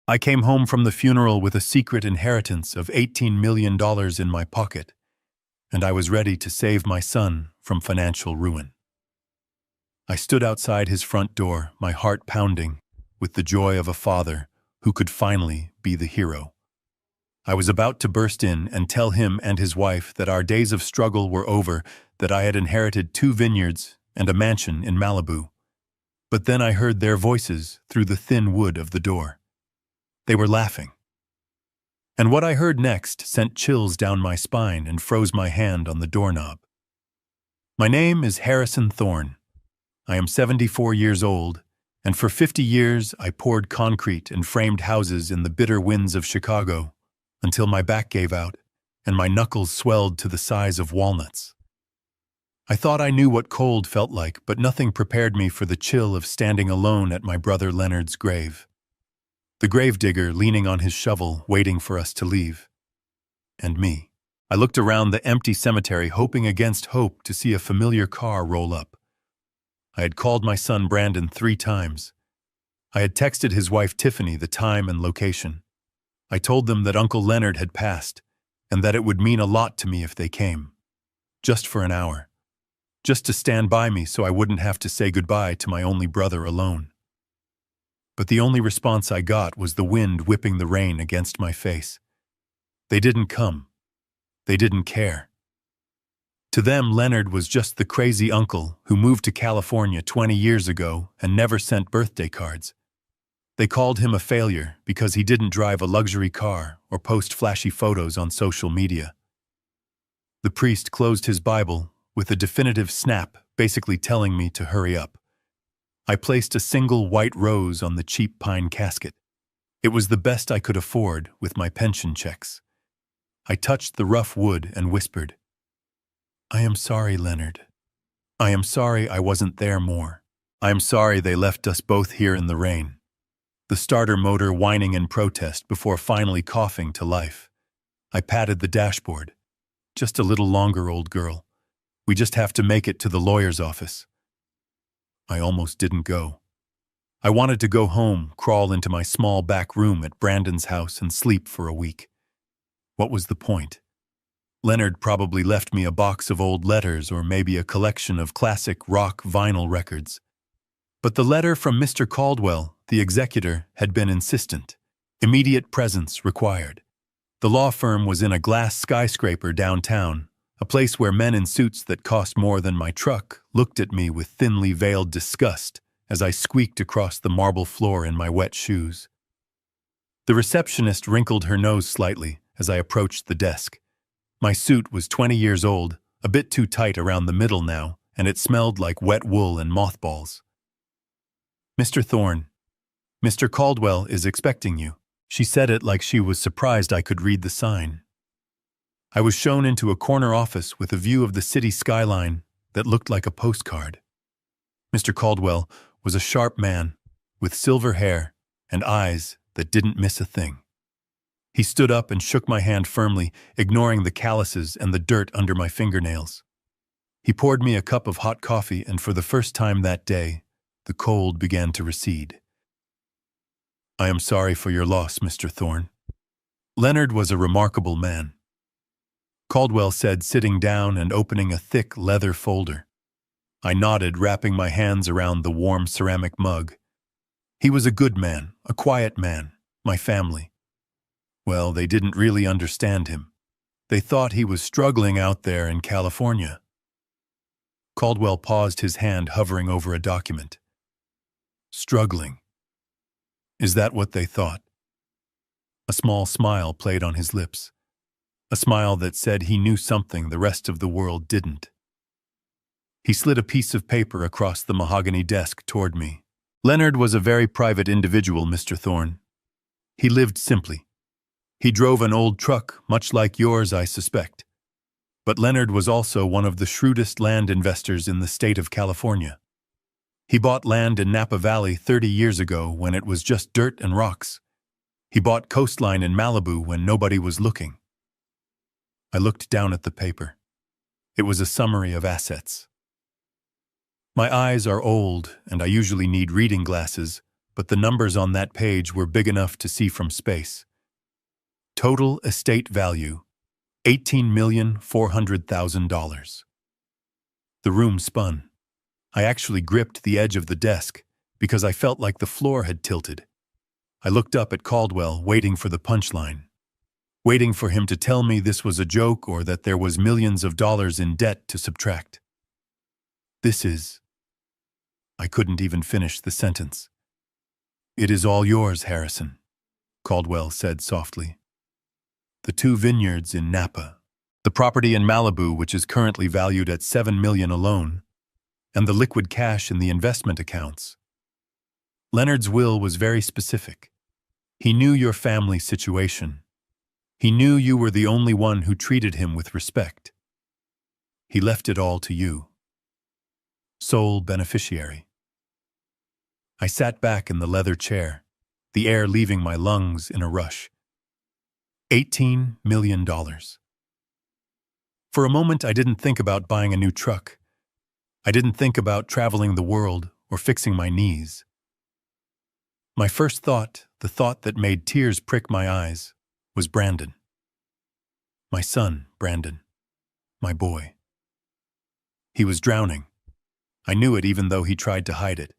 I came home from the funeral with a secret inheritance of $18 million in my pocket, and I was ready to save my son from financial ruin. I stood outside his front door, my heart pounding, with the joy of a father who could finally be the hero. I was about to burst in and tell him and his wife that our days of struggle were over, that I had inherited 2 vineyards and a mansion in Malibu. But then I heard their voices through the thin wood of the door. They were laughing. And what I heard next sent chills down my spine and froze my hand on the doorknob. My name is Harrison Thorne. I am 74 years old, and for 50 years I poured concrete and framed houses in the bitter winds of Chicago until my back gave out and my knuckles swelled to the size of walnuts. I thought I knew what cold felt like, but nothing prepared me for the chill of standing alone at my brother Leonard's grave. The gravedigger leaning on his shovel, waiting for us to leave. And me. I looked around the empty cemetery, hoping against hope to see a familiar car roll up. I had called my son Brandon 3 times. I had texted his wife Tiffany the time and location. I told them that Uncle Leonard had passed, and that it would mean a lot to me if they came. Just for an hour. Just to stand by me so I wouldn't have to say goodbye to my only brother alone. But the only response I got was the wind whipping the rain against my face. They didn't come. They didn't care. To them, Leonard was just the crazy uncle who moved to California 20 years ago and never sent birthday cards. They called him a failure because he didn't drive a luxury car or post flashy photos on social media. The priest closed his Bible with a definitive snap, basically telling me to hurry up. I placed a single white rose on the cheap pine casket. It was the best I could afford with my pension checks. I touched the rough wood and whispered, "I am sorry, Leonard. I am sorry I wasn't there more. I am sorry they left us both here in the rain." The starter motor whining in protest before finally coughing to life. I patted the dashboard. "Just a little longer, old girl. We just have to make it to the lawyer's office." I almost didn't go. I wanted to go home, crawl into my small back room at Brandon's house and sleep for a week. What was the point? Leonard probably left me a box of old letters or maybe a collection of classic rock vinyl records. But the letter from Mr. Caldwell, the executor, had been insistent. Immediate presence required. The law firm was in a glass skyscraper downtown, a place where men in suits that cost more than my truck looked at me with thinly veiled disgust as I squeaked across the marble floor in my wet shoes. The receptionist wrinkled her nose slightly as I approached the desk. My suit was 20 years old, a bit too tight around the middle now, and it smelled like wet wool and mothballs. "Mr. Thorne, Mr. Caldwell is expecting you." She said it like she was surprised I could read the sign. I was shown into a corner office with a view of the city skyline that looked like a postcard. Mr. Caldwell was a sharp man with silver hair and eyes that didn't miss a thing. He stood up and shook my hand firmly, ignoring the calluses and the dirt under my fingernails. He poured me a cup of hot coffee, and for the first time that day, the cold began to recede. "I am sorry for your loss, Mr. Thorne. Leonard was a remarkable man," Caldwell said, sitting down and opening a thick leather folder. I nodded, wrapping my hands around the warm ceramic mug. "He was a good man, a quiet man, my family. Well, they didn't really understand him. They thought he was struggling out there in California." Caldwell paused, his hand hovering over a document. "Struggling. Is that what they thought?" A small smile played on his lips. A smile that said he knew something the rest of the world didn't. He slid a piece of paper across the mahogany desk toward me. "Leonard was a very private individual, Mr. Thorne. He lived simply. He drove an old truck, much like yours, I suspect. But Leonard was also one of the shrewdest land investors in the state of California. He bought land in Napa Valley 30 years ago when it was just dirt and rocks. He bought coastline in Malibu when nobody was looking." I looked down at the paper. It was a summary of assets. My eyes are old, and I usually need reading glasses, but the numbers on that page were big enough to see from space. Total estate value, $18,400,000. The room spun. I actually gripped the edge of the desk because I felt like the floor had tilted. I looked up at Caldwell, waiting for the punchline, waiting for him to tell me this was a joke or that there was millions of dollars in debt to subtract. This is... I couldn't even finish the sentence. "It is all yours, Harrison," Caldwell said softly. "The 2 vineyards in Napa, the property in Malibu which is currently valued at $7 million alone, and the liquid cash in the investment accounts." Leonard's will was very specific. He knew your family situation. He knew you were the only one who treated him with respect. He left it all to you. Sole beneficiary. I sat back in the leather chair, the air leaving my lungs in a rush. $18 million. For a moment, I didn't think about buying a new truck. I didn't think about traveling the world or fixing my knees. My first thought, the thought that made tears prick my eyes, was Brandon. My son, Brandon. My boy. He was drowning. I knew it even though he tried to hide it.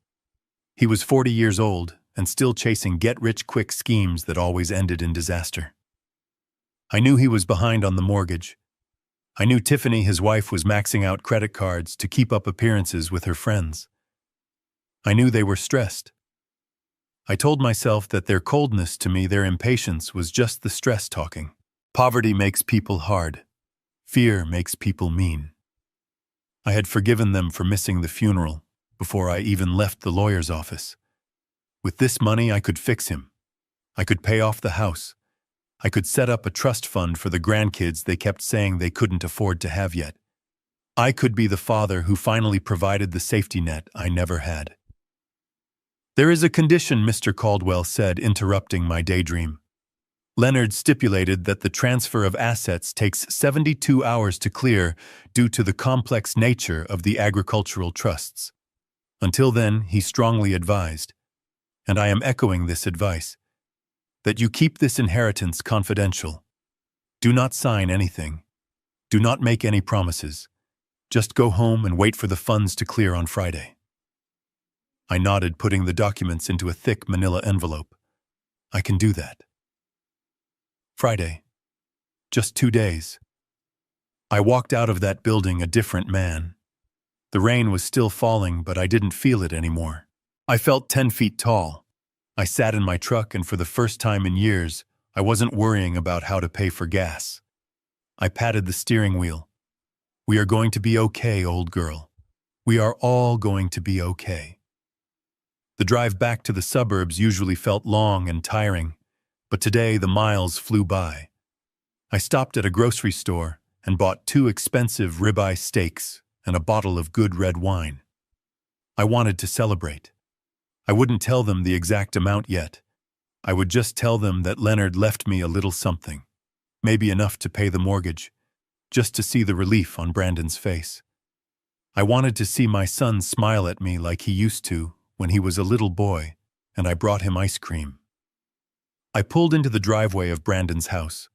He was 40 years old and still chasing get-rich-quick schemes that always ended in disaster. I knew he was behind on the mortgage. I knew Tiffany, his wife, was maxing out credit cards to keep up appearances with her friends. I knew they were stressed. I told myself that their coldness to me, their impatience, was just the stress talking. Poverty makes people hard. Fear makes people mean. I had forgiven them for missing the funeral before I even left the lawyer's office. With this money, I could fix him. I could pay off the house. I could set up a trust fund for the grandkids they kept saying they couldn't afford to have yet. I could be the father who finally provided the safety net I never had. "There is a condition," Mr. Caldwell said, interrupting my daydream. Leonard stipulated that the transfer of assets takes 72 hours to clear due to the complex nature of the agricultural trusts. Until then, he strongly advised, and I am echoing this advice, that you keep this inheritance confidential. Do not sign anything. Do not make any promises. Just go home and wait for the funds to clear on Friday. I nodded, putting the documents into a thick manila envelope. I can do that. Friday. Just 2 days. I walked out of that building a different man. The rain was still falling, but I didn't feel it anymore. I felt 10 feet tall. I sat in my truck, and for the first time in years, I wasn't worrying about how to pay for gas. I patted the steering wheel. "We are going to be okay, old girl. We are all going to be okay." The drive back to the suburbs usually felt long and tiring, but today the miles flew by. I stopped at a grocery store and bought 2 expensive ribeye steaks and a bottle of good red wine. I wanted to celebrate. I wouldn't tell them the exact amount yet. I would just tell them that Leonard left me a little something, maybe enough to pay the mortgage, just to see the relief on Brandon's face. I wanted to see my son smile at me like he used to when he was a little boy, and I brought him ice cream. I pulled into the driveway of Brandon's house.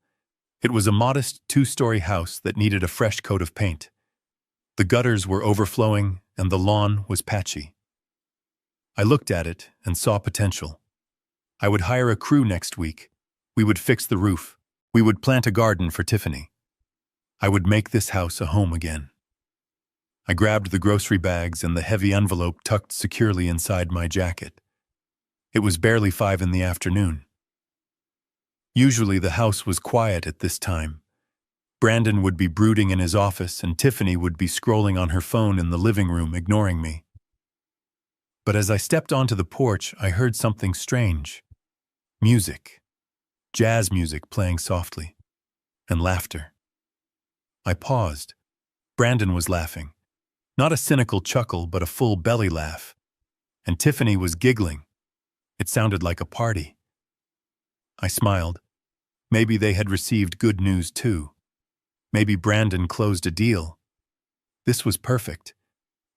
It was a modest 2-story house that needed a fresh coat of paint. The gutters were overflowing, and the lawn was patchy. I looked at it and saw potential. I would hire a crew next week. We would fix the roof. We would plant a garden for Tiffany. I would make this house a home again. I grabbed the grocery bags and the heavy envelope tucked securely inside my jacket. It was barely 5 in the afternoon. Usually the house was quiet at this time. Brandon would be brooding in his office, and Tiffany would be scrolling on her phone in the living room, ignoring me. But as I stepped onto the porch, I heard something strange. Music. Jazz music playing softly. And laughter. I paused. Brandon was laughing. Not a cynical chuckle, but a full belly laugh. And Tiffany was giggling. It sounded like a party. I smiled. Maybe they had received good news too. Maybe Brandon closed a deal. This was perfect.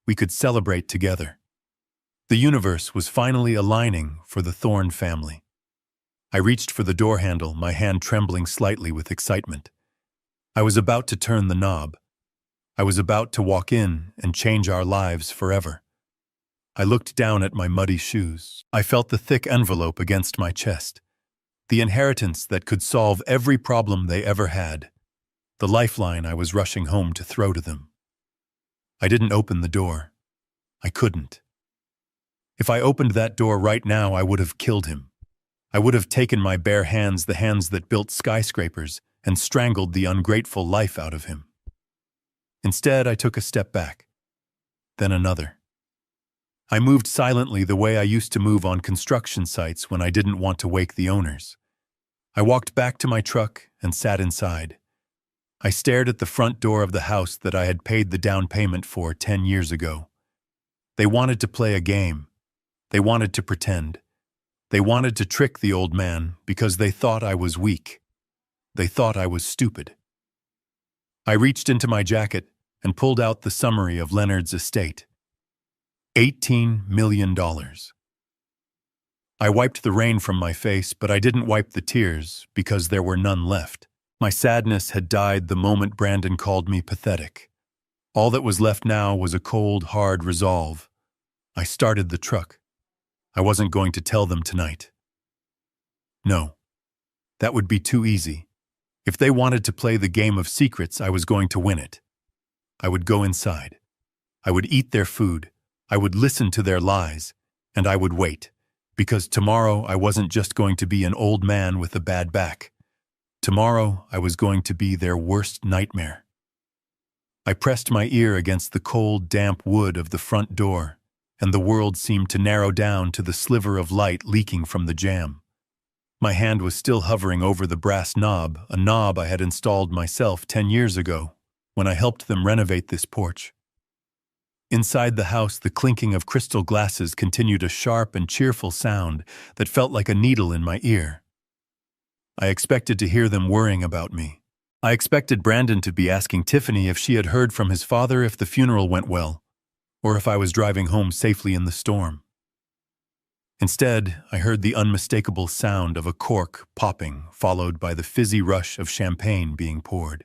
We could celebrate together. The universe was finally aligning for the Thorne family. I reached for the door handle, my hand trembling slightly with excitement. I was about to turn the knob. I was about to walk in and change our lives forever. I looked down at my muddy shoes. I felt the thick envelope against my chest. The inheritance that could solve every problem they ever had. The lifeline I was rushing home to throw to them. I didn't open the door. I couldn't. If I opened that door right now, I would have killed him. I would have taken my bare hands, the hands that built skyscrapers, and strangled the ungrateful life out of him. Instead, I took a step back, then another. I moved silently the way I used to move on construction sites when I didn't want to wake the owners. I walked back to my truck and sat inside. I stared at the front door of the house that I had paid the down payment for 10 years ago. They wanted to play a game. They wanted to pretend. They wanted to trick the old man because they thought I was weak. They thought I was stupid. I reached into my jacket and pulled out the summary of Leonard's estate. $18 million. I wiped the rain from my face, but I didn't wipe the tears because there were none left. My sadness had died the moment Brandon called me pathetic. All that was left now was a cold, hard resolve. I started the truck. I wasn't going to tell them tonight. No. That would be too easy. If they wanted to play the game of secrets, I was going to win it. I would go inside. I would eat their food. I would listen to their lies. And I would wait. Because tomorrow I wasn't just going to be an old man with a bad back. Tomorrow I was going to be their worst nightmare. I pressed my ear against the cold, damp wood of the front door, and the world seemed to narrow down to the sliver of light leaking from the jamb. My hand was still hovering over the brass knob, a knob I had installed myself 10 years ago, when I helped them renovate this porch. Inside the house, the clinking of crystal glasses continued, a sharp and cheerful sound that felt like a needle in my ear. I expected to hear them worrying about me. I expected Brandon to be asking Tiffany if she had heard from his father, if the funeral went well, or if I was driving home safely in the storm. Instead, I heard the unmistakable sound of a cork popping, followed by the fizzy rush of champagne being poured.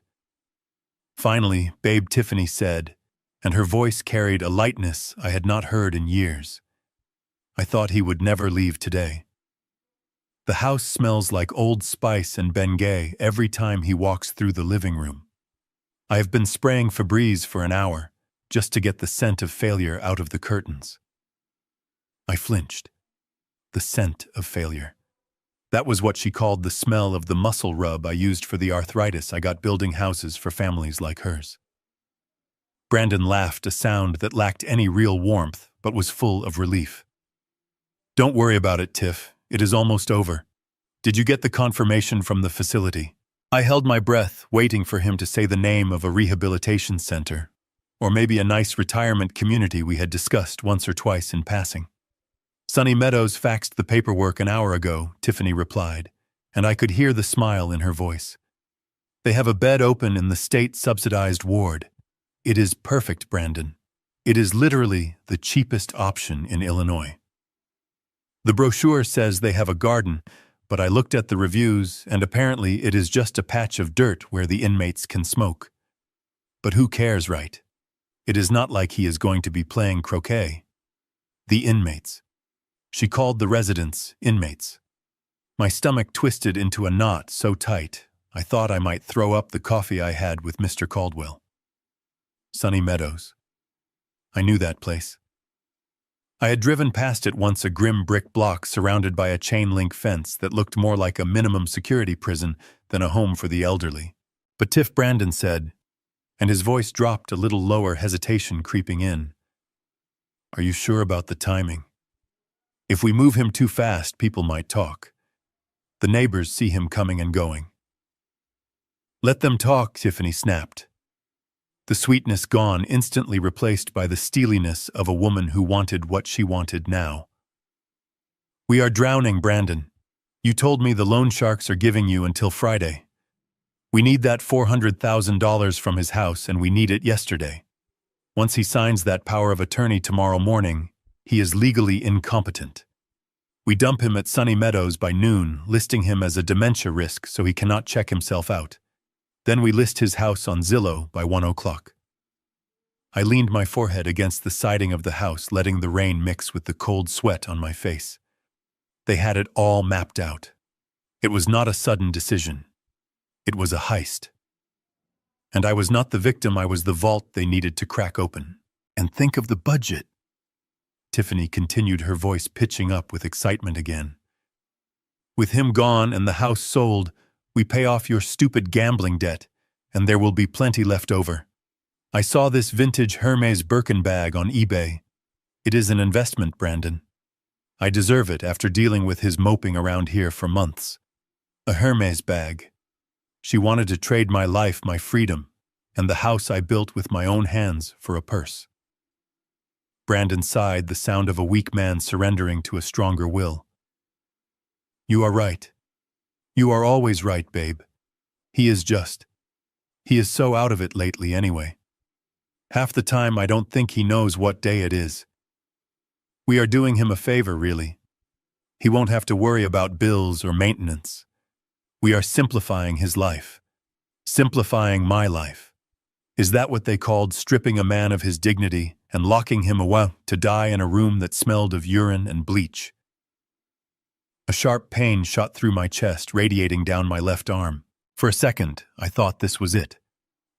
Finally, Babe Tiffany said, and her voice carried a lightness I had not heard in years, "I thought he would never leave today. The house smells like Old Spice and Bengay every time he walks through the living room. I have been spraying Febreze for an hour, just to get the scent of failure out of the curtains." I flinched. The scent of failure. That was what she called the smell of the muscle rub I used for the arthritis I got building houses for families like hers. Brandon laughed, a sound that lacked any real warmth, but was full of relief. "Don't worry about it, Tiff. It is almost over. Did you get the confirmation from the facility?" I held my breath, waiting for him to say the name of a rehabilitation center, or maybe a nice retirement community we had discussed once or twice in passing. "Sunny Meadows faxed the paperwork an hour ago," Tiffany replied, and I could hear the smile in her voice. "They have a bed open in the state-subsidized ward. It is perfect, Brandon. It is literally the cheapest option in Illinois. The brochure says they have a garden, but I looked at the reviews, and apparently it is just a patch of dirt where the inmates can smoke. But who cares, right? It is not like he is going to be playing croquet. The inmates." She called the residents inmates. My stomach twisted into a knot so tight, I thought I might throw up the coffee I had with Mr. Caldwell. Sunny Meadows. I knew that place. I had driven past it once, a grim brick block surrounded by a chain-link fence that looked more like a minimum security prison than a home for the elderly. But Tiff, Brandon said, and his voice dropped, a little lower, hesitation creeping in, "Are you sure about the timing? If we move him too fast, people might talk. The neighbors see him coming and going." "Let them talk," Tiffany snapped. The sweetness gone, instantly replaced by the steeliness of a woman who wanted what she wanted now. "We are drowning, Brandon. You told me the loan sharks are giving you until Friday. We need that $400,000 from his house, and we need it yesterday. Once he signs that power of attorney tomorrow morning, He is legally incompetent. We dump him at Sunny Meadows by noon, listing him as a dementia risk so he cannot check himself out. Then we list his house on Zillow by 1 o'clock. I leaned my forehead against the siding of the house, letting the rain mix with the cold sweat on my face. They had it all mapped out. It was not a sudden decision. It was a heist. And I was not the victim, I was the vault they needed to crack open. And think of the budget. Tiffany continued, her voice pitching up with excitement again. With him gone and the house sold, we pay off your stupid gambling debt, and there will be plenty left over. I saw this vintage Hermes Birkin bag on eBay. It is an investment, Brandon. I deserve it after dealing with his moping around here for months. A Hermes bag. She wanted to trade my life, my freedom, and the house I built with my own hands for a purse. Brandon sighed, the sound of a weak man surrendering to a stronger will. You are right. You are always right, babe. He is so out of it lately anyway. Half the time I don't think he knows what day it is. We are doing him a favor, really. He won't have to worry about bills or maintenance. We are simplifying his life. Simplifying my life. Is that what they called stripping a man of his dignity and locking him away to die in a room that smelled of urine and bleach? A sharp pain shot through my chest, radiating down my left arm. For a second, I thought this was it.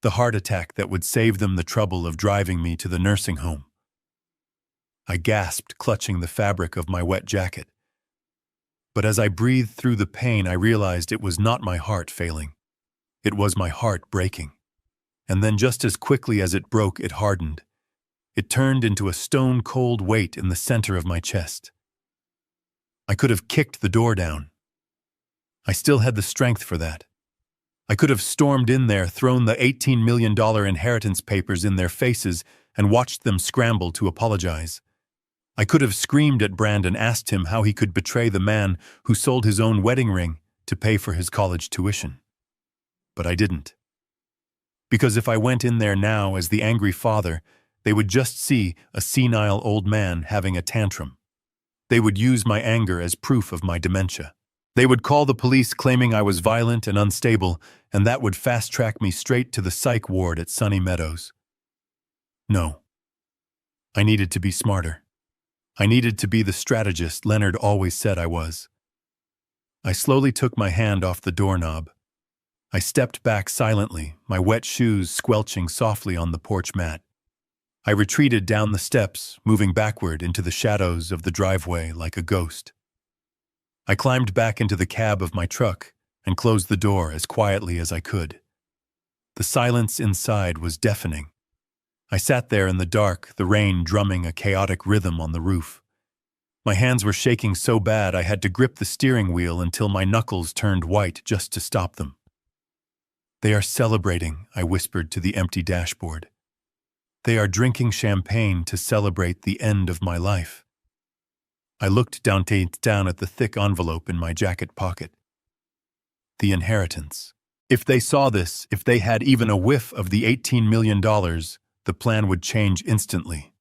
The heart attack that would save them the trouble of driving me to the nursing home. I gasped, clutching the fabric of my wet jacket. But as I breathed through the pain, I realized it was not my heart failing. It was my heart breaking. And then just as quickly as it broke, it hardened. It turned into a stone-cold weight in the center of my chest. I could have kicked the door down. I still had the strength for that. I could have stormed in there, thrown the $18 million inheritance papers in their faces, and watched them scramble to apologize. I could have screamed at Brandon, asked him how he could betray the man who sold his own wedding ring to pay for his college tuition. But I didn't. Because if I went in there now as the angry father, they would just see a senile old man having a tantrum. They would use my anger as proof of my dementia. They would call the police claiming I was violent and unstable, and that would fast-track me straight to the psych ward at Sunny Meadows. No. I needed to be smarter. I needed to be the strategist Leonard always said I was. I slowly took my hand off the doorknob. I stepped back silently, my wet shoes squelching softly on the porch mat. I retreated down the steps, moving backward into the shadows of the driveway like a ghost. I climbed back into the cab of my truck and closed the door as quietly as I could. The silence inside was deafening. I sat there in the dark, the rain drumming a chaotic rhythm on the roof. My hands were shaking so bad I had to grip the steering wheel until my knuckles turned white just to stop them. They are celebrating, I whispered to the empty dashboard. They are drinking champagne to celebrate the end of my life. I looked down at the thick envelope in my jacket pocket. The inheritance. If they saw this, if they had even a whiff of the $18 million, the plan would change instantly.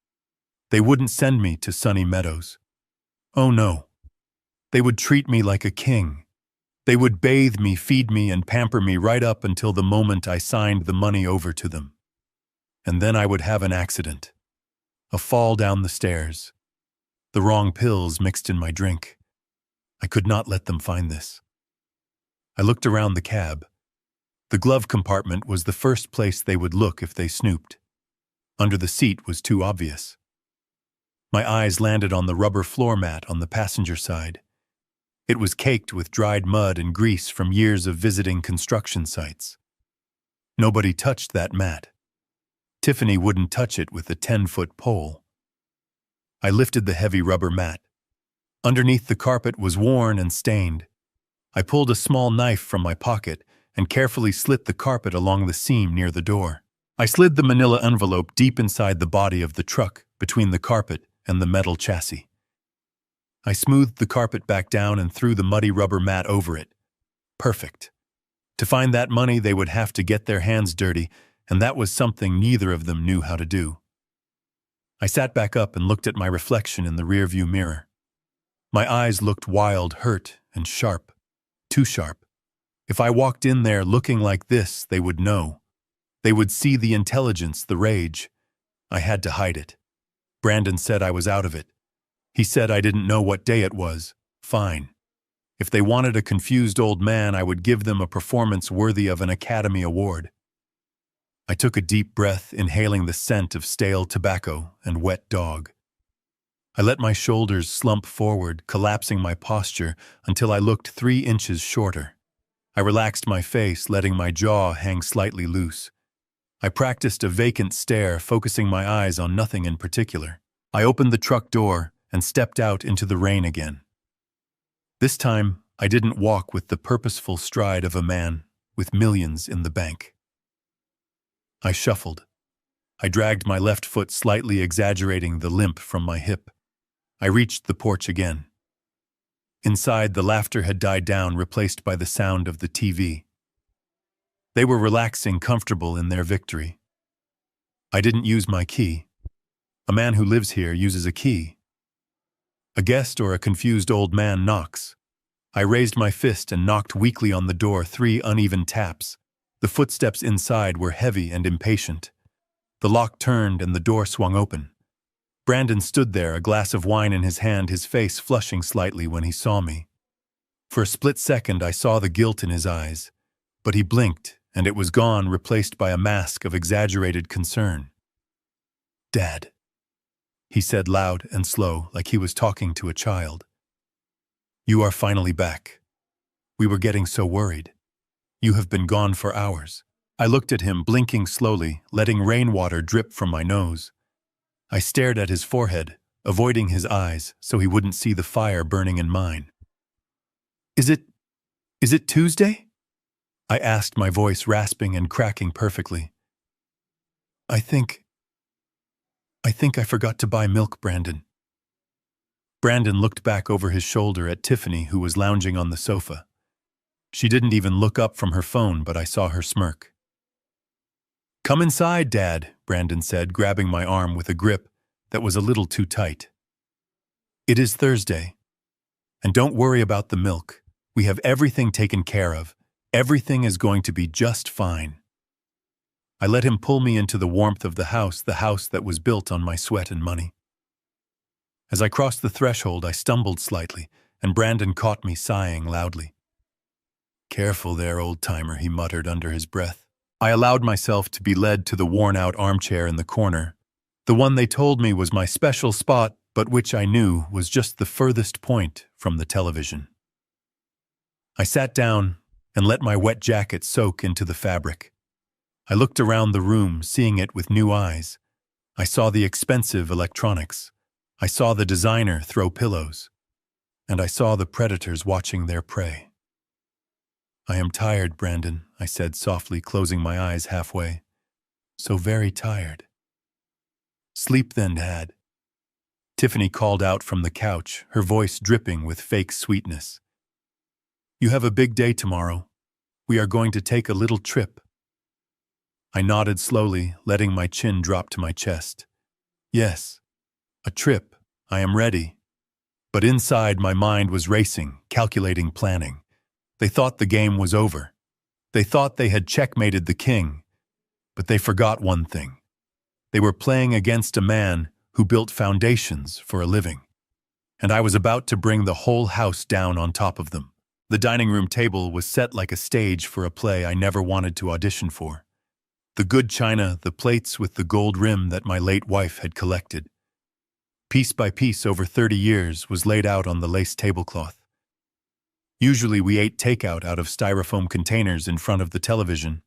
They wouldn't send me to Sunny Meadows. Oh no. They would treat me like a king. They would bathe me, feed me, and pamper me right up until the moment I signed the money over to them. And then I would have an accident. A fall down the stairs. The wrong pills mixed in my drink. I could not let them find this. I looked around the cab. The glove compartment was the first place they would look if they snooped. Under the seat was too obvious. My eyes landed on the rubber floor mat on the passenger side. It was caked with dried mud and grease from years of visiting construction sites. Nobody touched that mat. Tiffany wouldn't touch it with a 10-foot pole. I lifted the heavy rubber mat. Underneath, the carpet was worn and stained. I pulled a small knife from my pocket and carefully slit the carpet along the seam near the door. I slid the manila envelope deep inside the body of the truck, between the carpet and the metal chassis. I smoothed the carpet back down and threw the muddy rubber mat over it. Perfect. To find that money, they would have to get their hands dirty, and that was something neither of them knew how to do. I sat back up and looked at my reflection in the rearview mirror. My eyes looked wild, hurt, and sharp. Too sharp. If I walked in there looking like this, they would know. They would see the intelligence, the rage. I had to hide it. Brandon said I was out of it. He said I didn't know what day it was. Fine. If they wanted a confused old man, I would give them a performance worthy of an Academy Award. I took a deep breath, inhaling the scent of stale tobacco and wet dog. I let my shoulders slump forward, collapsing my posture until I looked 3 inches shorter. I relaxed my face, letting my jaw hang slightly loose. I practiced a vacant stare, focusing my eyes on nothing in particular. I opened the truck door and stepped out into the rain again. This time, I didn't walk with the purposeful stride of a man with millions in the bank. I shuffled. I dragged my left foot, slightly exaggerating the limp from my hip. I reached the porch again. Inside, the laughter had died down, replaced by the sound of the TV. They were relaxing, comfortable in their victory. I didn't use my key. A man who lives here uses a key. A guest or a confused old man knocks. I raised my fist and knocked weakly on the door, 3 uneven taps. The footsteps inside were heavy and impatient. The lock turned and the door swung open. Brandon stood there, a glass of wine in his hand, his face flushing slightly when he saw me. For a split second, I saw the guilt in his eyes, but he blinked, and it was gone, replaced by a mask of exaggerated concern. "Dad," he said loud and slow, like he was talking to a child. "You are finally back. We were getting so worried. You have been gone for hours." I looked at him, blinking slowly, letting rainwater drip from my nose. I stared at his forehead, avoiding his eyes so he wouldn't see the fire burning in mine. Is it Tuesday?" I asked, my voice rasping and cracking perfectly. I think I forgot to buy milk, Brandon." Brandon looked back over his shoulder at Tiffany, who was lounging on the sofa. She didn't even look up from her phone, but I saw her smirk. "Come inside, Dad," Brandon said, grabbing my arm with a grip that was a little too tight. "It is Thursday. And don't worry about the milk. We have everything taken care of. Everything is going to be just fine." I let him pull me into the warmth of the house that was built on my sweat and money. As I crossed the threshold, I stumbled slightly, and Brandon caught me sighing loudly. "Careful there, old-timer," he muttered under his breath. I allowed myself to be led to the worn-out armchair in the corner, the one they told me was my special spot, but which I knew was just the furthest point from the television. I sat down and let my wet jacket soak into the fabric. I looked around the room, seeing it with new eyes. I saw the expensive electronics. I saw the designer throw pillows. And I saw the predators watching their prey. "I am tired, Brandon," I said softly, closing my eyes halfway. "So very tired." "Sleep then, Dad." Tiffany called out from the couch, her voice dripping with fake sweetness. "You have a big day tomorrow. We are going to take a little trip." I nodded slowly, letting my chin drop to my chest. "Yes, a trip. I am ready." But inside, my mind was racing, calculating, planning. They thought the game was over. They thought they had checkmated the king. But they forgot one thing. They were playing against a man who built foundations for a living. And I was about to bring the whole house down on top of them. The dining room table was set like a stage for a play I never wanted to audition for. The good china, the plates with the gold rim that my late wife had collected. Piece by piece over 30 years was laid out on the lace tablecloth. Usually we ate takeout out of styrofoam containers in front of the television,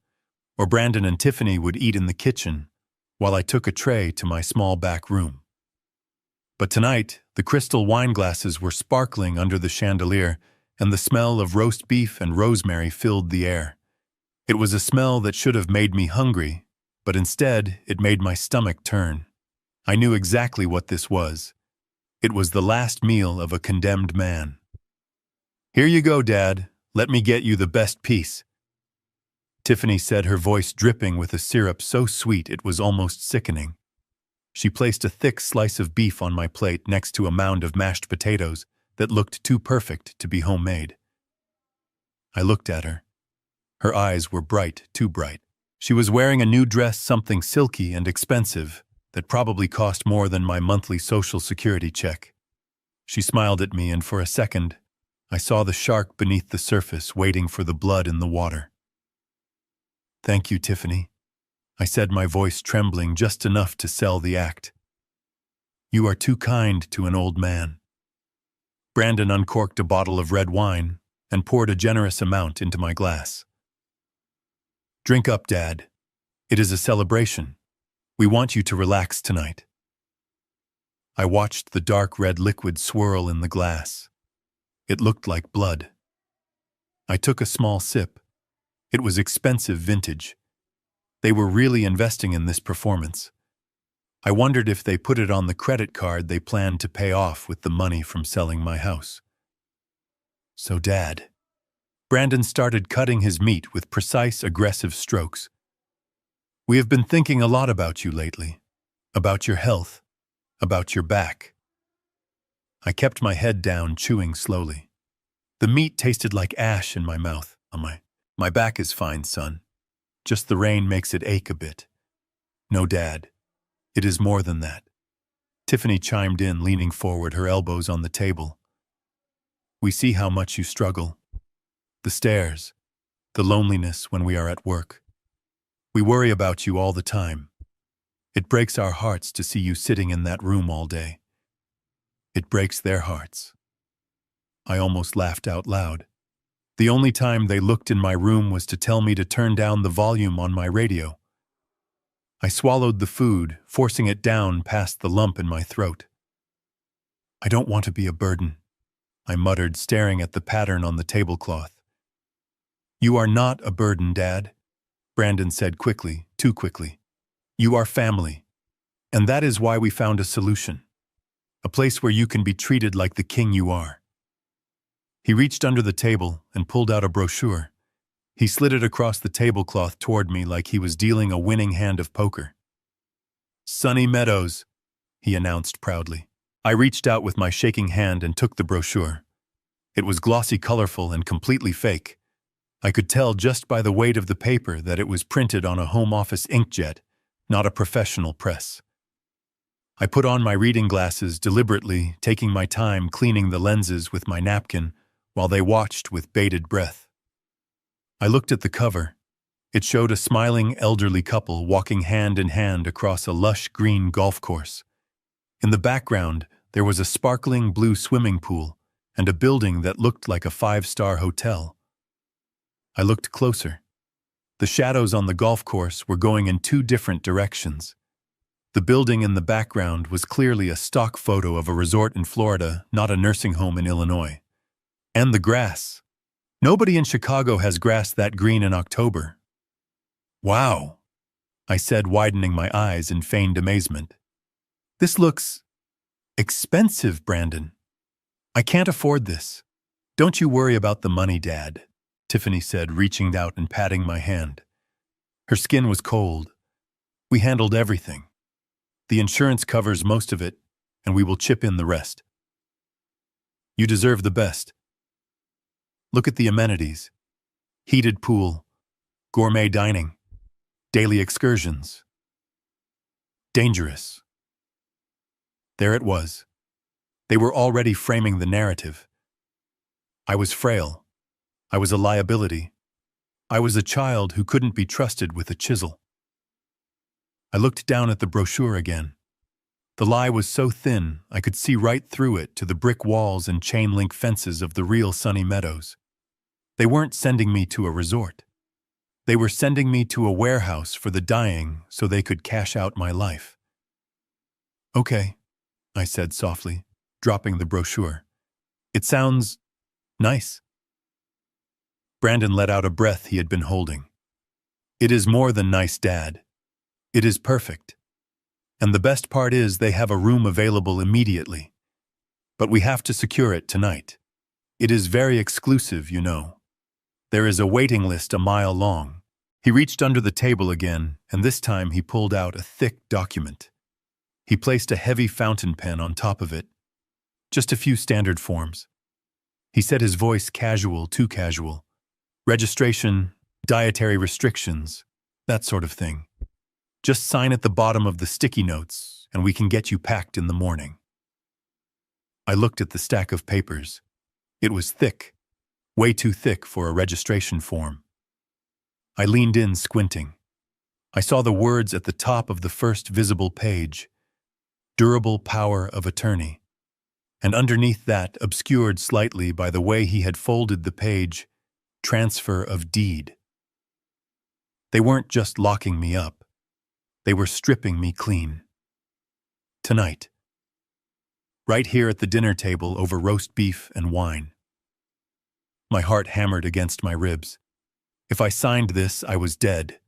or Brandon and Tiffany would eat in the kitchen, while I took a tray to my small back room. But tonight, the crystal wine glasses were sparkling under the chandelier, and the smell of roast beef and rosemary filled the air. It was a smell that should have made me hungry, but instead it made my stomach turn. I knew exactly what this was. It was the last meal of a condemned man. "Here you go, Dad. Let me get you the best piece." Tiffany said, her voice dripping with a syrup so sweet it was almost sickening. She placed a thick slice of beef on my plate next to a mound of mashed potatoes that looked too perfect to be homemade. I looked at her. Her eyes were bright, too bright. She was wearing a new dress, something silky and expensive, that probably cost more than my monthly Social Security check. She smiled at me, and for a second, I saw the shark beneath the surface waiting for the blood in the water. "Thank you, Tiffany," I said, my voice trembling just enough to sell the act. "You are too kind to an old man." Brandon uncorked a bottle of red wine and poured a generous amount into my glass. "Drink up, Dad. It is a celebration. We want you to relax tonight." I watched the dark red liquid swirl in the glass. It looked like blood. I took a small sip. It was expensive vintage. They were really investing in this performance. I wondered if they put it on the credit card they planned to pay off with the money from selling my house. "So, Dad," Brandon started cutting his meat with precise, aggressive strokes. "We have been thinking a lot about you lately, about your health, about your back." I kept my head down, chewing slowly. The meat tasted like ash in my mouth. My back is fine, son. Just the rain makes it ache a bit." "No, Dad. It is more than that." Tiffany chimed in, leaning forward, her elbows on the table. "We see how much you struggle. The stairs, the loneliness when we are at work. We worry about you all the time. It breaks our hearts to see you sitting in that room all day. It breaks their hearts." I almost laughed out loud. The only time they looked in my room was to tell me to turn down the volume on my radio. I swallowed the food, forcing it down past the lump in my throat. "I don't want to be a burden," I muttered, staring at the pattern on the tablecloth. "You are not a burden, Dad," Brandon said quickly, too quickly. "You are family. And that is why we found a solution. A place where you can be treated like the king you are." He reached under the table and pulled out a brochure. He slid it across the tablecloth toward me like he was dealing a winning hand of poker. "Sunny Meadows," he announced proudly. I reached out with my shaking hand and took the brochure. It was glossy, colorful, and completely fake. I could tell just by the weight of the paper that it was printed on a home office inkjet, not a professional press. I put on my reading glasses deliberately, taking my time cleaning the lenses with my napkin while they watched with bated breath. I looked at the cover. It showed a smiling elderly couple walking hand in hand across a lush green golf course. In the background, there was a sparkling blue swimming pool and a building that looked like a five-star hotel. I looked closer. The shadows on the golf course were going in two different directions. The building in the background was clearly a stock photo of a resort in Florida, not a nursing home in Illinois. And the grass. Nobody in Chicago has grass that green in October. "Wow," I said, widening my eyes in feigned amazement. "This looks expensive, Brandon. I can't afford this." "Don't you worry about the money, Dad," Tiffany said, reaching out and patting my hand. Her skin was cold. "We handled everything. The insurance covers most of it, and we will chip in the rest. You deserve the best. Look at the amenities. Heated pool, gourmet dining, daily excursions. Dangerous." There it was. They were already framing the narrative. I was frail. I was a liability. I was a child who couldn't be trusted with a chisel. I looked down at the brochure again. The lie was so thin I could see right through it to the brick walls and chain-link fences of the real Sunny Meadows. They weren't sending me to a resort. They were sending me to a warehouse for the dying so they could cash out my life. "Okay," I said softly, dropping the brochure. "It sounds nice." Brandon let out a breath he had been holding. "It is more than nice, Dad. It is perfect. And the best part is they have a room available immediately. But we have to secure it tonight. It is very exclusive, you know. There is a waiting list a mile long." He reached under the table again, and this time he pulled out a thick document. He placed a heavy fountain pen on top of it. Just a few standard forms. He said, his voice casual, too casual. Registration, dietary restrictions, that sort of thing. Just sign at the bottom of the sticky notes, and we can get you packed in the morning. I looked at the stack of papers. It was thick, way too thick for a registration form. I leaned in, squinting. I saw the words at the top of the first visible page, durable power of attorney. And underneath that, obscured slightly by the way he had folded the page, transfer of deed. They weren't just locking me up. They were stripping me clean. Tonight. Right here at the dinner table over roast beef and wine. My heart hammered against my ribs. If I signed this, I was dead.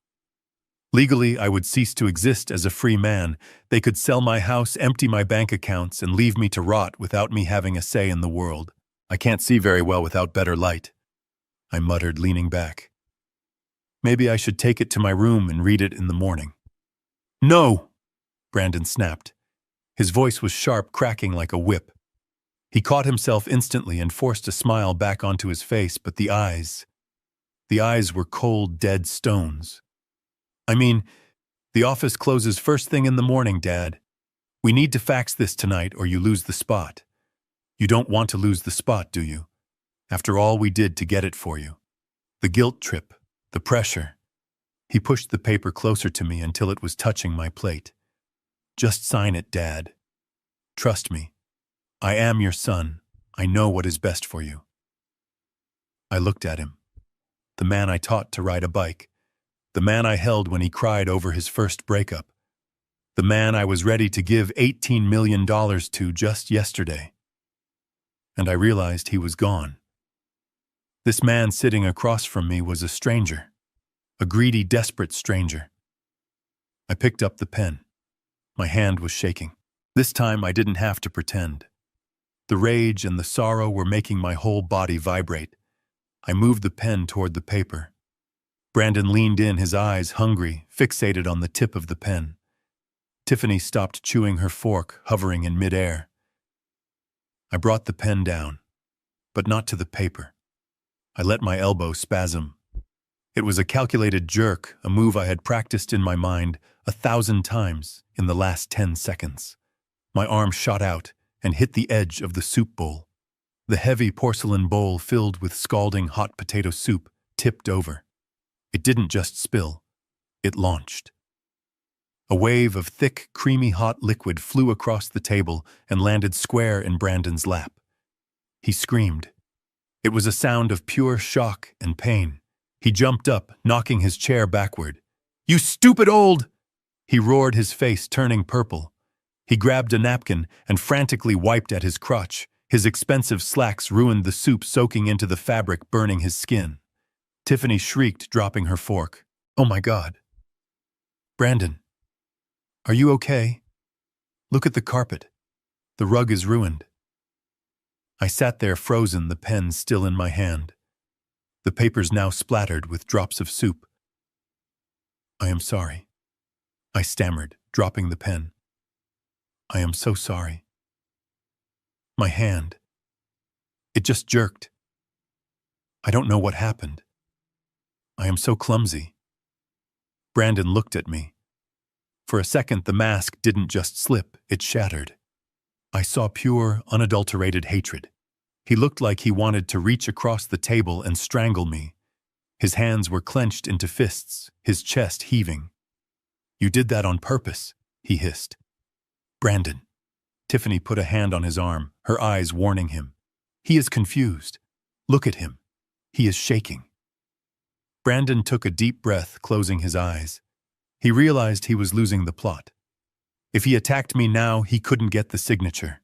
Legally, I would cease to exist as a free man. They could sell my house, empty my bank accounts, and leave me to rot without me having a say in the world. I can't see very well without better light, I muttered, leaning back. Maybe I should take it to my room and read it in the morning. No! Brandon snapped. His voice was sharp, cracking like a whip. He caught himself instantly and forced a smile back onto his face, but the eyes were cold, dead stones. I mean, the office closes first thing in the morning, Dad. We need to fax this tonight or you lose the spot. You don't want to lose the spot, do you? After all we did to get it for you. The guilt trip, the pressure. He pushed the paper closer to me until it was touching my plate. Just sign it, Dad. Trust me. I am your son. I know what is best for you. I looked at him. The man I taught to ride a bike. The man I held when he cried over his first breakup. The man I was ready to give $18 million to just yesterday. And I realized he was gone. This man sitting across from me was a stranger. A greedy, desperate stranger. I picked up the pen. My hand was shaking. This time I didn't have to pretend. The rage and the sorrow were making my whole body vibrate. I moved the pen toward the paper. Brandon leaned in, his eyes hungry, fixated on the tip of the pen. Tiffany stopped chewing her fork, hovering in midair. I brought the pen down, but not to the paper. I let my elbow spasm. It was a calculated jerk, a move I had practiced in my mind 1,000 times in the last 10 seconds. My arm shot out and hit the edge of the soup bowl. The heavy porcelain bowl filled with scalding hot potato soup tipped over. It didn't just spill, it launched. A wave of thick, creamy hot liquid flew across the table and landed square in Brandon's lap. He screamed. It was a sound of pure shock and pain. He jumped up, knocking his chair backward. "You stupid old!" He roared, his face turning purple. He grabbed a napkin and frantically wiped at his crotch. His expensive slacks ruined the soup, soaking into the fabric, burning his skin. Tiffany shrieked, dropping her fork. "Oh my God. Brandon, are you okay? Look at the carpet. The rug is ruined." I sat there frozen, the pen still in my hand. The papers now splattered with drops of soup. "I am sorry," I stammered, dropping the pen. "I am so sorry." My hand. It just jerked. I don't know what happened. I am so clumsy. Brandon looked at me. For a second, the mask didn't just slip, it shattered. I saw pure, unadulterated hatred. He looked like he wanted to reach across the table and strangle me. His hands were clenched into fists, his chest heaving. "You did that on purpose," he hissed. "Brandon." Tiffany put a hand on his arm, her eyes warning him. "He is confused. Look at him. He is shaking." Brandon took a deep breath, closing his eyes. He realized he was losing the plot. If he attacked me now, he couldn't get the signature.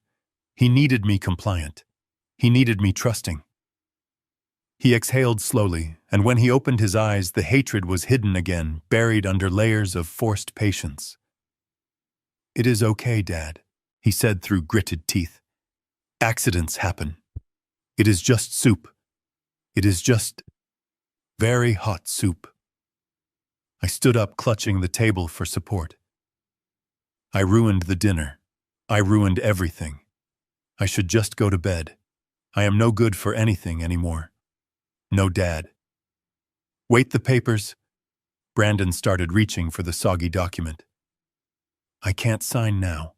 He needed me compliant. He needed me trusting. He exhaled slowly, and when he opened his eyes, the hatred was hidden again, buried under layers of forced patience. "It is okay, Dad," he said through gritted teeth. "Accidents happen. It is just soup. It is just very hot soup." I stood up, clutching the table for support. I ruined the dinner. I ruined everything. I should just go to bed. I am no good for anything anymore. No dad. Wait, the papers. Brandon started reaching for the soggy document. I can't sign now.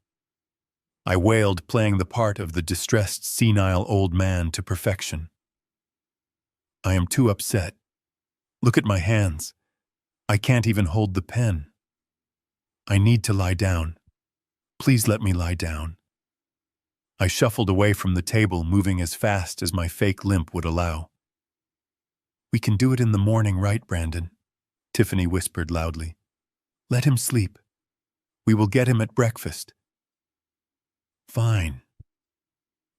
I wailed, playing the part of the distressed, senile old man to perfection. I am too upset. Look at my hands. I can't even hold the pen. I need to lie down. Please let me lie down. I shuffled away from the table, moving as fast as my fake limp would allow. We can do it in the morning, right, Brandon? Tiffany whispered loudly. Let him sleep. We will get him at breakfast. Fine.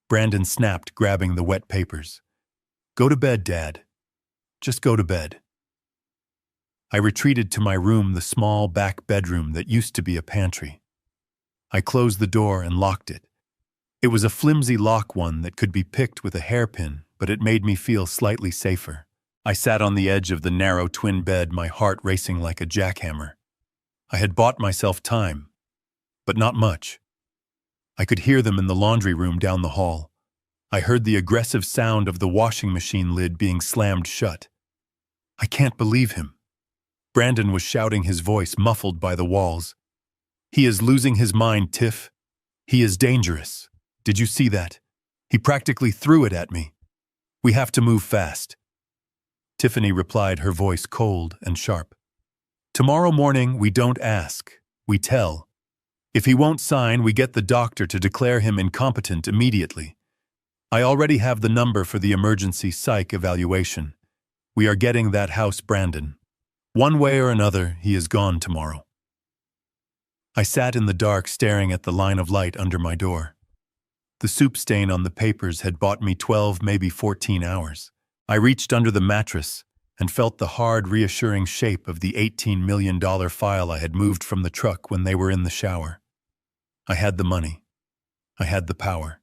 Brandon snapped, grabbing the wet papers. Go to bed, Dad. Just go to bed. I retreated to my room, the small back bedroom that used to be a pantry. I closed the door and locked it. It was a flimsy lock, one that could be picked with a hairpin, but it made me feel slightly safer. I sat on the edge of the narrow twin bed, my heart racing like a jackhammer. I had bought myself time, but not much. I could hear them in the laundry room down the hall. I heard the aggressive sound of the washing machine lid being slammed shut. I can't believe him. Brandon was shouting, his voice muffled by the walls. He is losing his mind, Tiff. He is dangerous. Did you see that? He practically threw it at me. We have to move fast. Tiffany replied, her voice cold and sharp. Tomorrow morning, we don't ask, we tell. If he won't sign, we get the doctor to declare him incompetent immediately. I already have the number for the emergency psych evaluation. We are getting that house, Brandon. One way or another, he is gone tomorrow. I sat in the dark, staring at the line of light under my door. The soup stain on the papers had bought me 12, maybe 14 hours. I reached under the mattress and felt the hard, reassuring shape of the $18 million file I had moved from the truck when they were in the shower. I had the money. I had the power.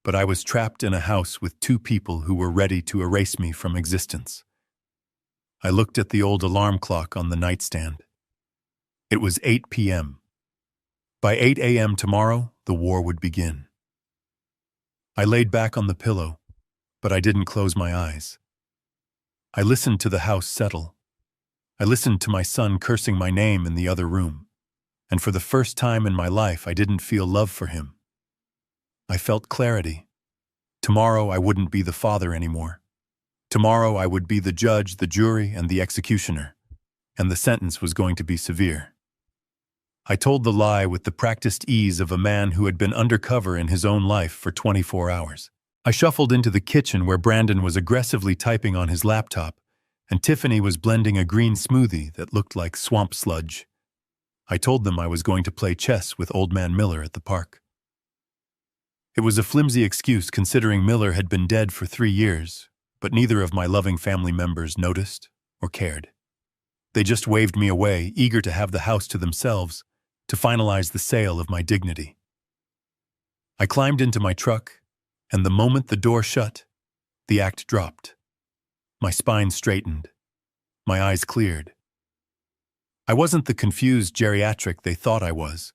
But I was trapped in a house with two people who were ready to erase me from existence. I looked at the old alarm clock on the nightstand. It was 8 p.m. By 8 a.m. tomorrow, the war would begin. I laid back on the pillow, but I didn't close my eyes. I listened to the house settle. I listened to my son cursing my name in the other room, and for the first time in my life, I didn't feel love for him. I felt clarity. Tomorrow, I wouldn't be the father anymore. Tomorrow, I would be the judge, the jury, and the executioner, and the sentence was going to be severe. I told the lie with the practiced ease of a man who had been undercover in his own life for 24 hours. I shuffled into the kitchen where Brandon was aggressively typing on his laptop, and Tiffany was blending a green smoothie that looked like swamp sludge. I told them I was going to play chess with Old Man Miller at the park. It was a flimsy excuse considering Miller had been dead for 3 years, but neither of my loving family members noticed or cared. They just waved me away, eager to have the house to themselves, to finalize the sale of my dignity. I climbed into my truck, and the moment the door shut, the act dropped. My spine straightened. My eyes cleared. I wasn't the confused geriatric they thought I was.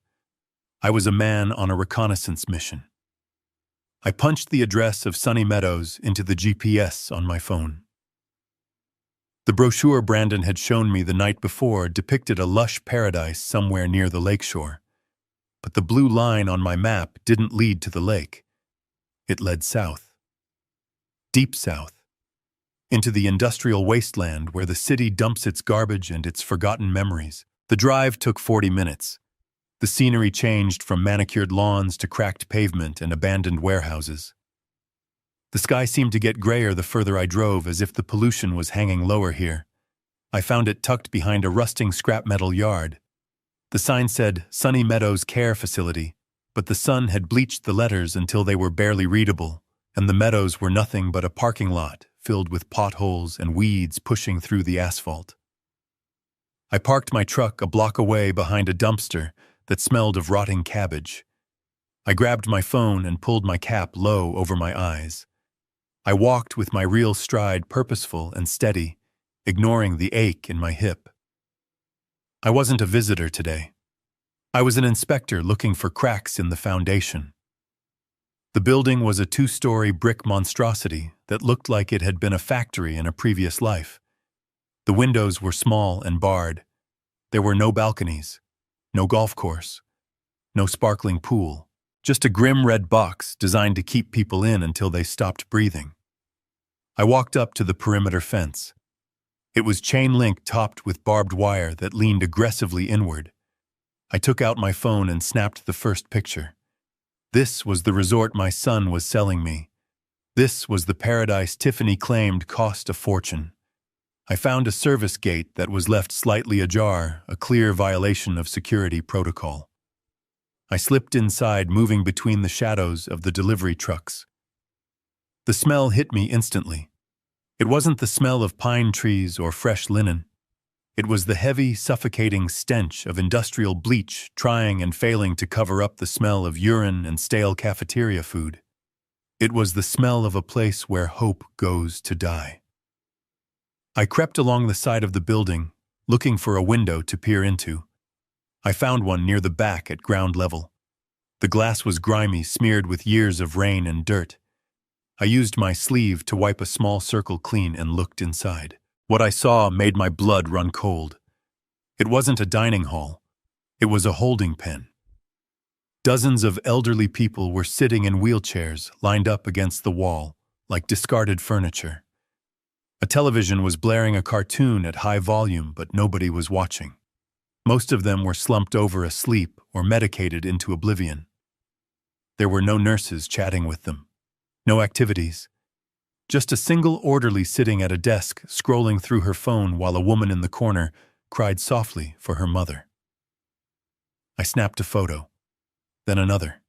I was a man on a reconnaissance mission. I punched the address of Sunny Meadows into the GPS on my phone. The brochure Brandon had shown me the night before depicted a lush paradise somewhere near the lakeshore, but the blue line on my map didn't lead to the lake. It led south. Deep south. Into the industrial wasteland where the city dumps its garbage and its forgotten memories. The drive took 40 minutes. The scenery changed from manicured lawns to cracked pavement and abandoned warehouses. The sky seemed to get grayer the further I drove, as if the pollution was hanging lower here. I found it tucked behind a rusting scrap metal yard. The sign said Sunny Meadows Care Facility, but the sun had bleached the letters until they were barely readable, and the meadows were nothing but a parking lot filled with potholes and weeds pushing through the asphalt. I parked my truck a block away behind a dumpster that smelled of rotting cabbage. I grabbed my phone and pulled my cap low over my eyes. I walked with my real stride, purposeful and steady, ignoring the ache in my hip. I wasn't a visitor today. I was an inspector looking for cracks in the foundation. The building was a 2-story brick monstrosity that looked like it had been a factory in a previous life. The windows were small and barred. There were no balconies, no golf course, no sparkling pool, just a grim red box designed to keep people in until they stopped breathing. I walked up to the perimeter fence. It was chain link topped with barbed wire that leaned aggressively inward. I took out my phone and snapped the first picture. This was the resort my son was selling me. This was the paradise Tiffany claimed cost a fortune. I found a service gate that was left slightly ajar, a clear violation of security protocol. I slipped inside, moving between the shadows of the delivery trucks. The smell hit me instantly. It wasn't the smell of pine trees or fresh linen. It was the heavy, suffocating stench of industrial bleach trying and failing to cover up the smell of urine and stale cafeteria food. It was the smell of a place where hope goes to die. I crept along the side of the building, looking for a window to peer into. I found one near the back at ground level. The glass was grimy, smeared with years of rain and dirt. I used my sleeve to wipe a small circle clean and looked inside. What I saw made my blood run cold. It wasn't a dining hall. It was a holding pen. Dozens of elderly people were sitting in wheelchairs lined up against the wall, like discarded furniture. A television was blaring a cartoon at high volume, but nobody was watching. Most of them were slumped over asleep or medicated into oblivion. There were no nurses chatting with them. No activities. Just a single orderly sitting at a desk, scrolling through her phone while a woman in the corner cried softly for her mother. I snapped a photo, then another.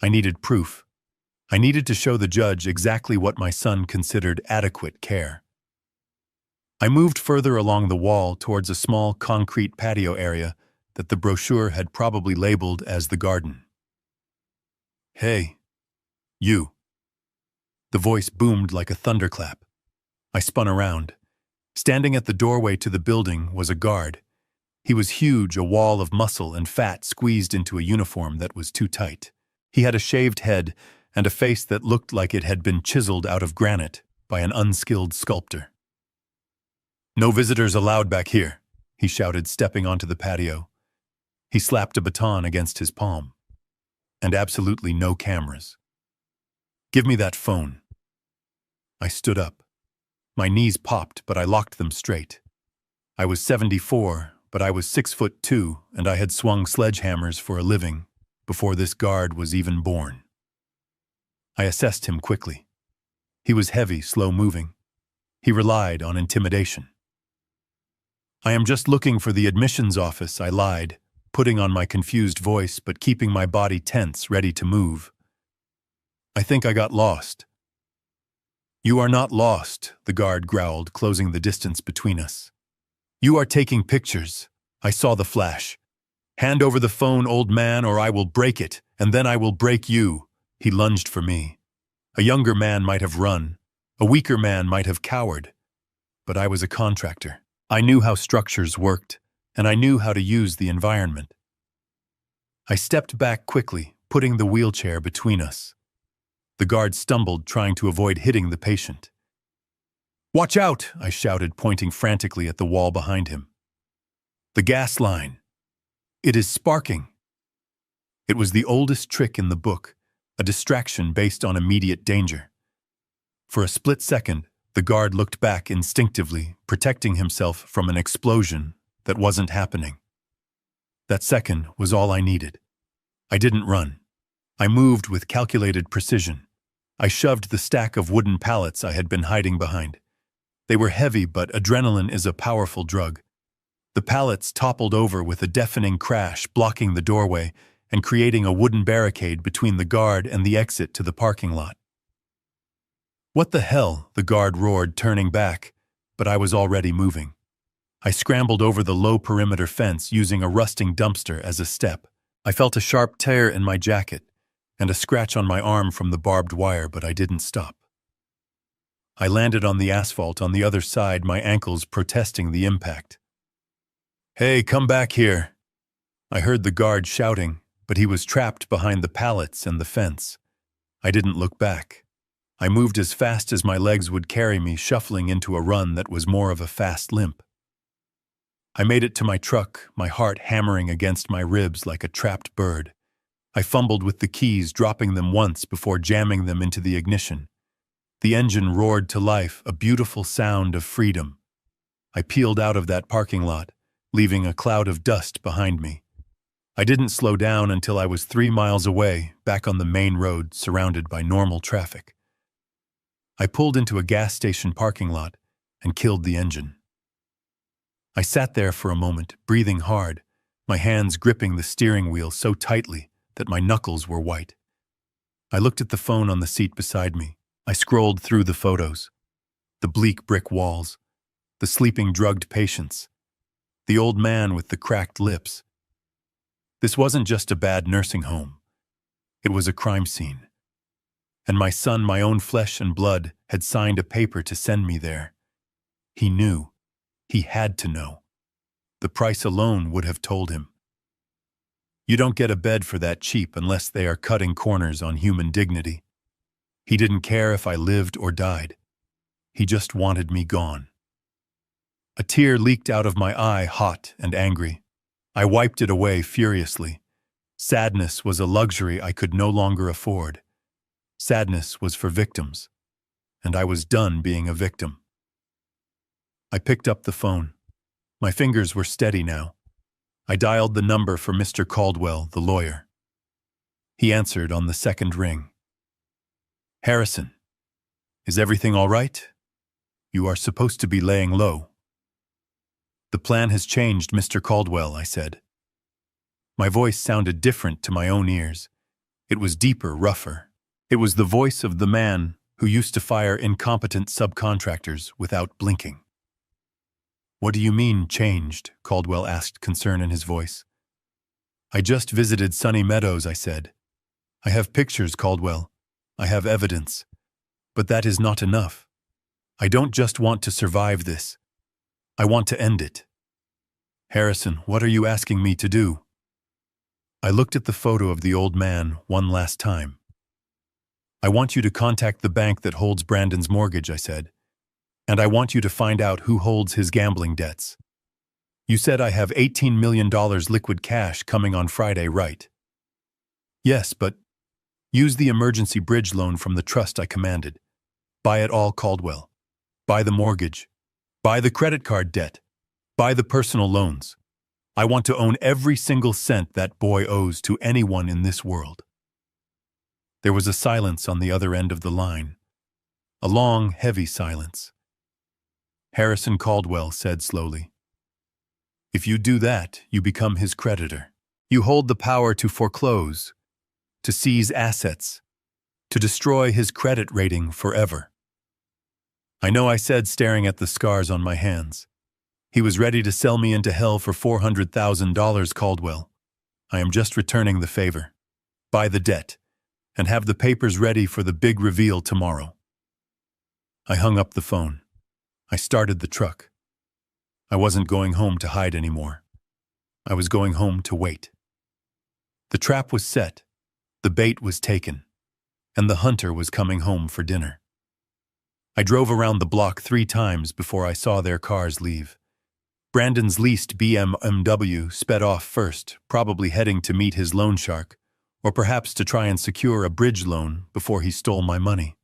I needed proof. I needed to show the judge exactly what my son considered adequate care. I moved further along the wall towards a small concrete patio area that the brochure had probably labeled as the garden. "Hey, you." The voice boomed like a thunderclap. I spun around. Standing at the doorway to the building was a guard. He was huge, a wall of muscle and fat squeezed into a uniform that was too tight. He had a shaved head and a face that looked like it had been chiseled out of granite by an unskilled sculptor. "No visitors allowed back here," he shouted, stepping onto the patio. He slapped a baton against his palm. "And absolutely no cameras. Give me that phone." I stood up. My knees popped, but I locked them straight. I was 74, but I was 6'2", and I had swung sledgehammers for a living before this guard was even born. I assessed him quickly. He was heavy, slow-moving. He relied on intimidation. "I am just looking for the admissions office," I lied, putting on my confused voice but keeping my body tense, ready to move. "I think I got lost." "You are not lost," the guard growled, closing the distance between us. "You are taking pictures. I saw the flash. Hand over the phone, old man, or I will break it, and then I will break you." He lunged for me. A younger man might have run. A weaker man might have cowered. But I was a contractor. I knew how structures worked, and I knew how to use the environment. I stepped back quickly, putting the wheelchair between us. The guard stumbled, trying to avoid hitting the patient. "Watch out!" I shouted, pointing frantically at the wall behind him. "The gas line. It is sparking." It was the oldest trick in the book, a distraction based on immediate danger. For a split second, the guard looked back instinctively, protecting himself from an explosion that wasn't happening. That second was all I needed. I didn't run. I moved with calculated precision. I shoved the stack of wooden pallets I had been hiding behind. They were heavy, but adrenaline is a powerful drug. The pallets toppled over with a deafening crash, blocking the doorway and creating a wooden barricade between the guard and the exit to the parking lot. "What the hell?" the guard roared, turning back, but I was already moving. I scrambled over the low perimeter fence using a rusting dumpster as a step. I felt a sharp tear in my jacket and a scratch on my arm from the barbed wire, but I didn't stop. I landed on the asphalt on the other side, my ankles protesting the impact. "Hey, come back here." I heard the guard shouting, but he was trapped behind the pallets and the fence. I didn't look back. I moved as fast as my legs would carry me, shuffling into a run that was more of a fast limp. I made it to my truck, my heart hammering against my ribs like a trapped bird. I fumbled with the keys, dropping them once before jamming them into the ignition. The engine roared to life, a beautiful sound of freedom. I peeled out of that parking lot, leaving a cloud of dust behind me. I didn't slow down until I was 3 miles away, back on the main road, surrounded by normal traffic. I pulled into a gas station parking lot and killed the engine. I sat there for a moment, breathing hard, my hands gripping the steering wheel so tightly that my knuckles were white. I looked at the phone on the seat beside me. I scrolled through the photos. The bleak brick walls, the sleeping drugged patients, the old man with the cracked lips. This wasn't just a bad nursing home. It was a crime scene. And my son, my own flesh and blood, had signed a paper to send me there. He knew. He had to know. The price alone would have told him. You don't get a bed for that cheap unless they are cutting corners on human dignity. He didn't care if I lived or died. He just wanted me gone. A tear leaked out of my eye, hot and angry. I wiped it away furiously. Sadness was a luxury I could no longer afford. Sadness was for victims, and I was done being a victim. I picked up the phone. My fingers were steady now. I dialed the number for Mr. Caldwell, the lawyer. He answered on the second ring. Harrison, is everything all right? You are supposed to be laying low. The plan has changed, Mr. Caldwell, I said. My voice sounded different to my own ears. It was deeper, rougher. It was the voice of the man who used to fire incompetent subcontractors without blinking. What do you mean, changed? Caldwell asked, concern in his voice. I just visited Sunny Meadows, I said. I have pictures, Caldwell. I have evidence. But that is not enough. I don't just want to survive this. I want to end it. Harrison, what are you asking me to do? I looked at the photo of the old man one last time. I want you to contact the bank that holds Brandon's mortgage, I said. And I want you to find out who holds his gambling debts. You said I have $18 million liquid cash coming on Friday, right? Yes, but use the emergency bridge loan from the trust I commanded. Buy it all, Caldwell. Buy the mortgage. Buy the credit card debt. Buy the personal loans. I want to own every single cent that boy owes to anyone in this world. There was a silence on the other end of the line. A long, heavy silence. Harrison Caldwell said slowly, If you do that, you become his creditor. You hold the power to foreclose, to seize assets, to destroy his credit rating forever. I know, I said, staring at the scars on my hands. He was ready to sell me into hell for $400,000, Caldwell. I am just returning the favor. Buy the debt, and have the papers ready for the big reveal tomorrow. I hung up the phone. I started the truck. I wasn't going home to hide anymore. I was going home to wait. The trap was set, the bait was taken, and the hunter was coming home for dinner. I drove around the block 3 times before I saw their cars leave. Brandon's leased BMW sped off first, probably heading to meet his loan shark, or perhaps to try and secure a bridge loan before he stole my money.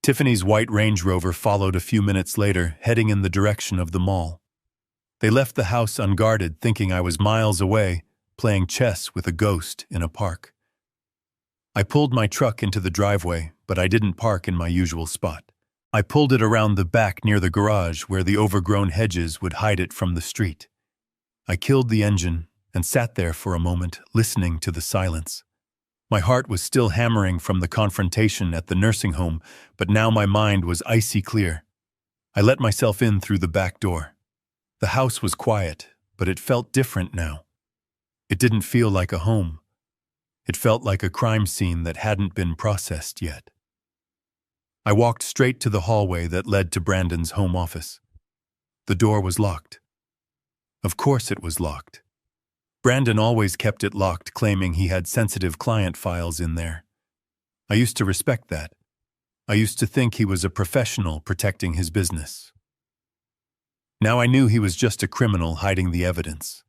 Tiffany's white Range Rover followed a few minutes later, heading in the direction of the mall. They left the house unguarded, thinking I was miles away, playing chess with a ghost in a park. I pulled my truck into the driveway, but I didn't park in my usual spot. I pulled it around the back near the garage where the overgrown hedges would hide it from the street. I killed the engine and sat there for a moment, listening to the silence. My heart was still hammering from the confrontation at the nursing home, but now my mind was icy clear. I let myself in through the back door. The house was quiet, but it felt different now. It didn't feel like a home. It felt like a crime scene that hadn't been processed yet. I walked straight to the hallway that led to Brandon's home office. The door was locked. Of course it was locked. Brandon always kept it locked, claiming he had sensitive client files in there. I used to respect that. I used to think he was a professional protecting his business. Now I knew he was just a criminal hiding the evidence.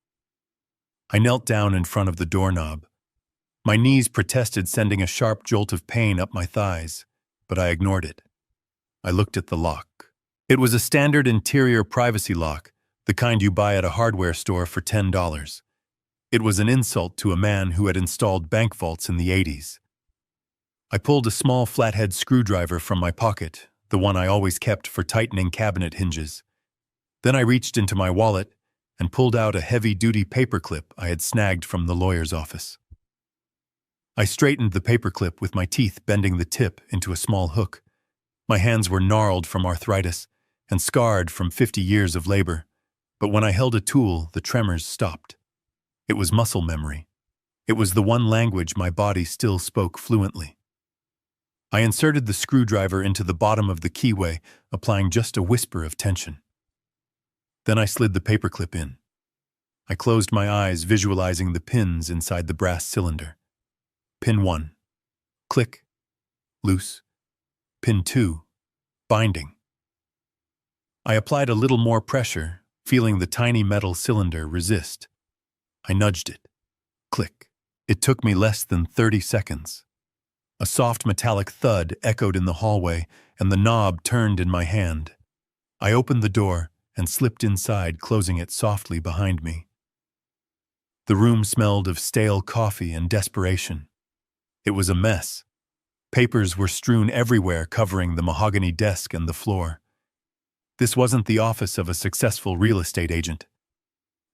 I knelt down in front of the doorknob. My knees protested, sending a sharp jolt of pain up my thighs, but I ignored it. I looked at the lock. It was a standard interior privacy lock, the kind you buy at a hardware store for $10. It was an insult to a man who had installed bank vaults in the 80s. I pulled a small flathead screwdriver from my pocket, the one I always kept for tightening cabinet hinges. Then I reached into my wallet and pulled out a heavy-duty paperclip I had snagged from the lawyer's office. I straightened the paperclip with my teeth, bending the tip into a small hook. My hands were gnarled from arthritis and scarred from 50 years of labor, but when I held a tool, the tremors stopped. It was muscle memory. It was the one language my body still spoke fluently. I inserted the screwdriver into the bottom of the keyway, applying just a whisper of tension. Then I slid the paperclip in. I closed my eyes, visualizing the pins inside the brass cylinder. Pin 1. Click. Loose. Pin 2. Binding. I applied a little more pressure, feeling the tiny metal cylinder resist. I nudged it. Click. It took me less than 30 seconds. A soft metallic thud echoed in the hallway, and the knob turned in my hand. I opened the door and slipped inside, closing it softly behind me. The room smelled of stale coffee and desperation. It was a mess. Papers were strewn everywhere, covering the mahogany desk and the floor. This wasn't the office of a successful real estate agent.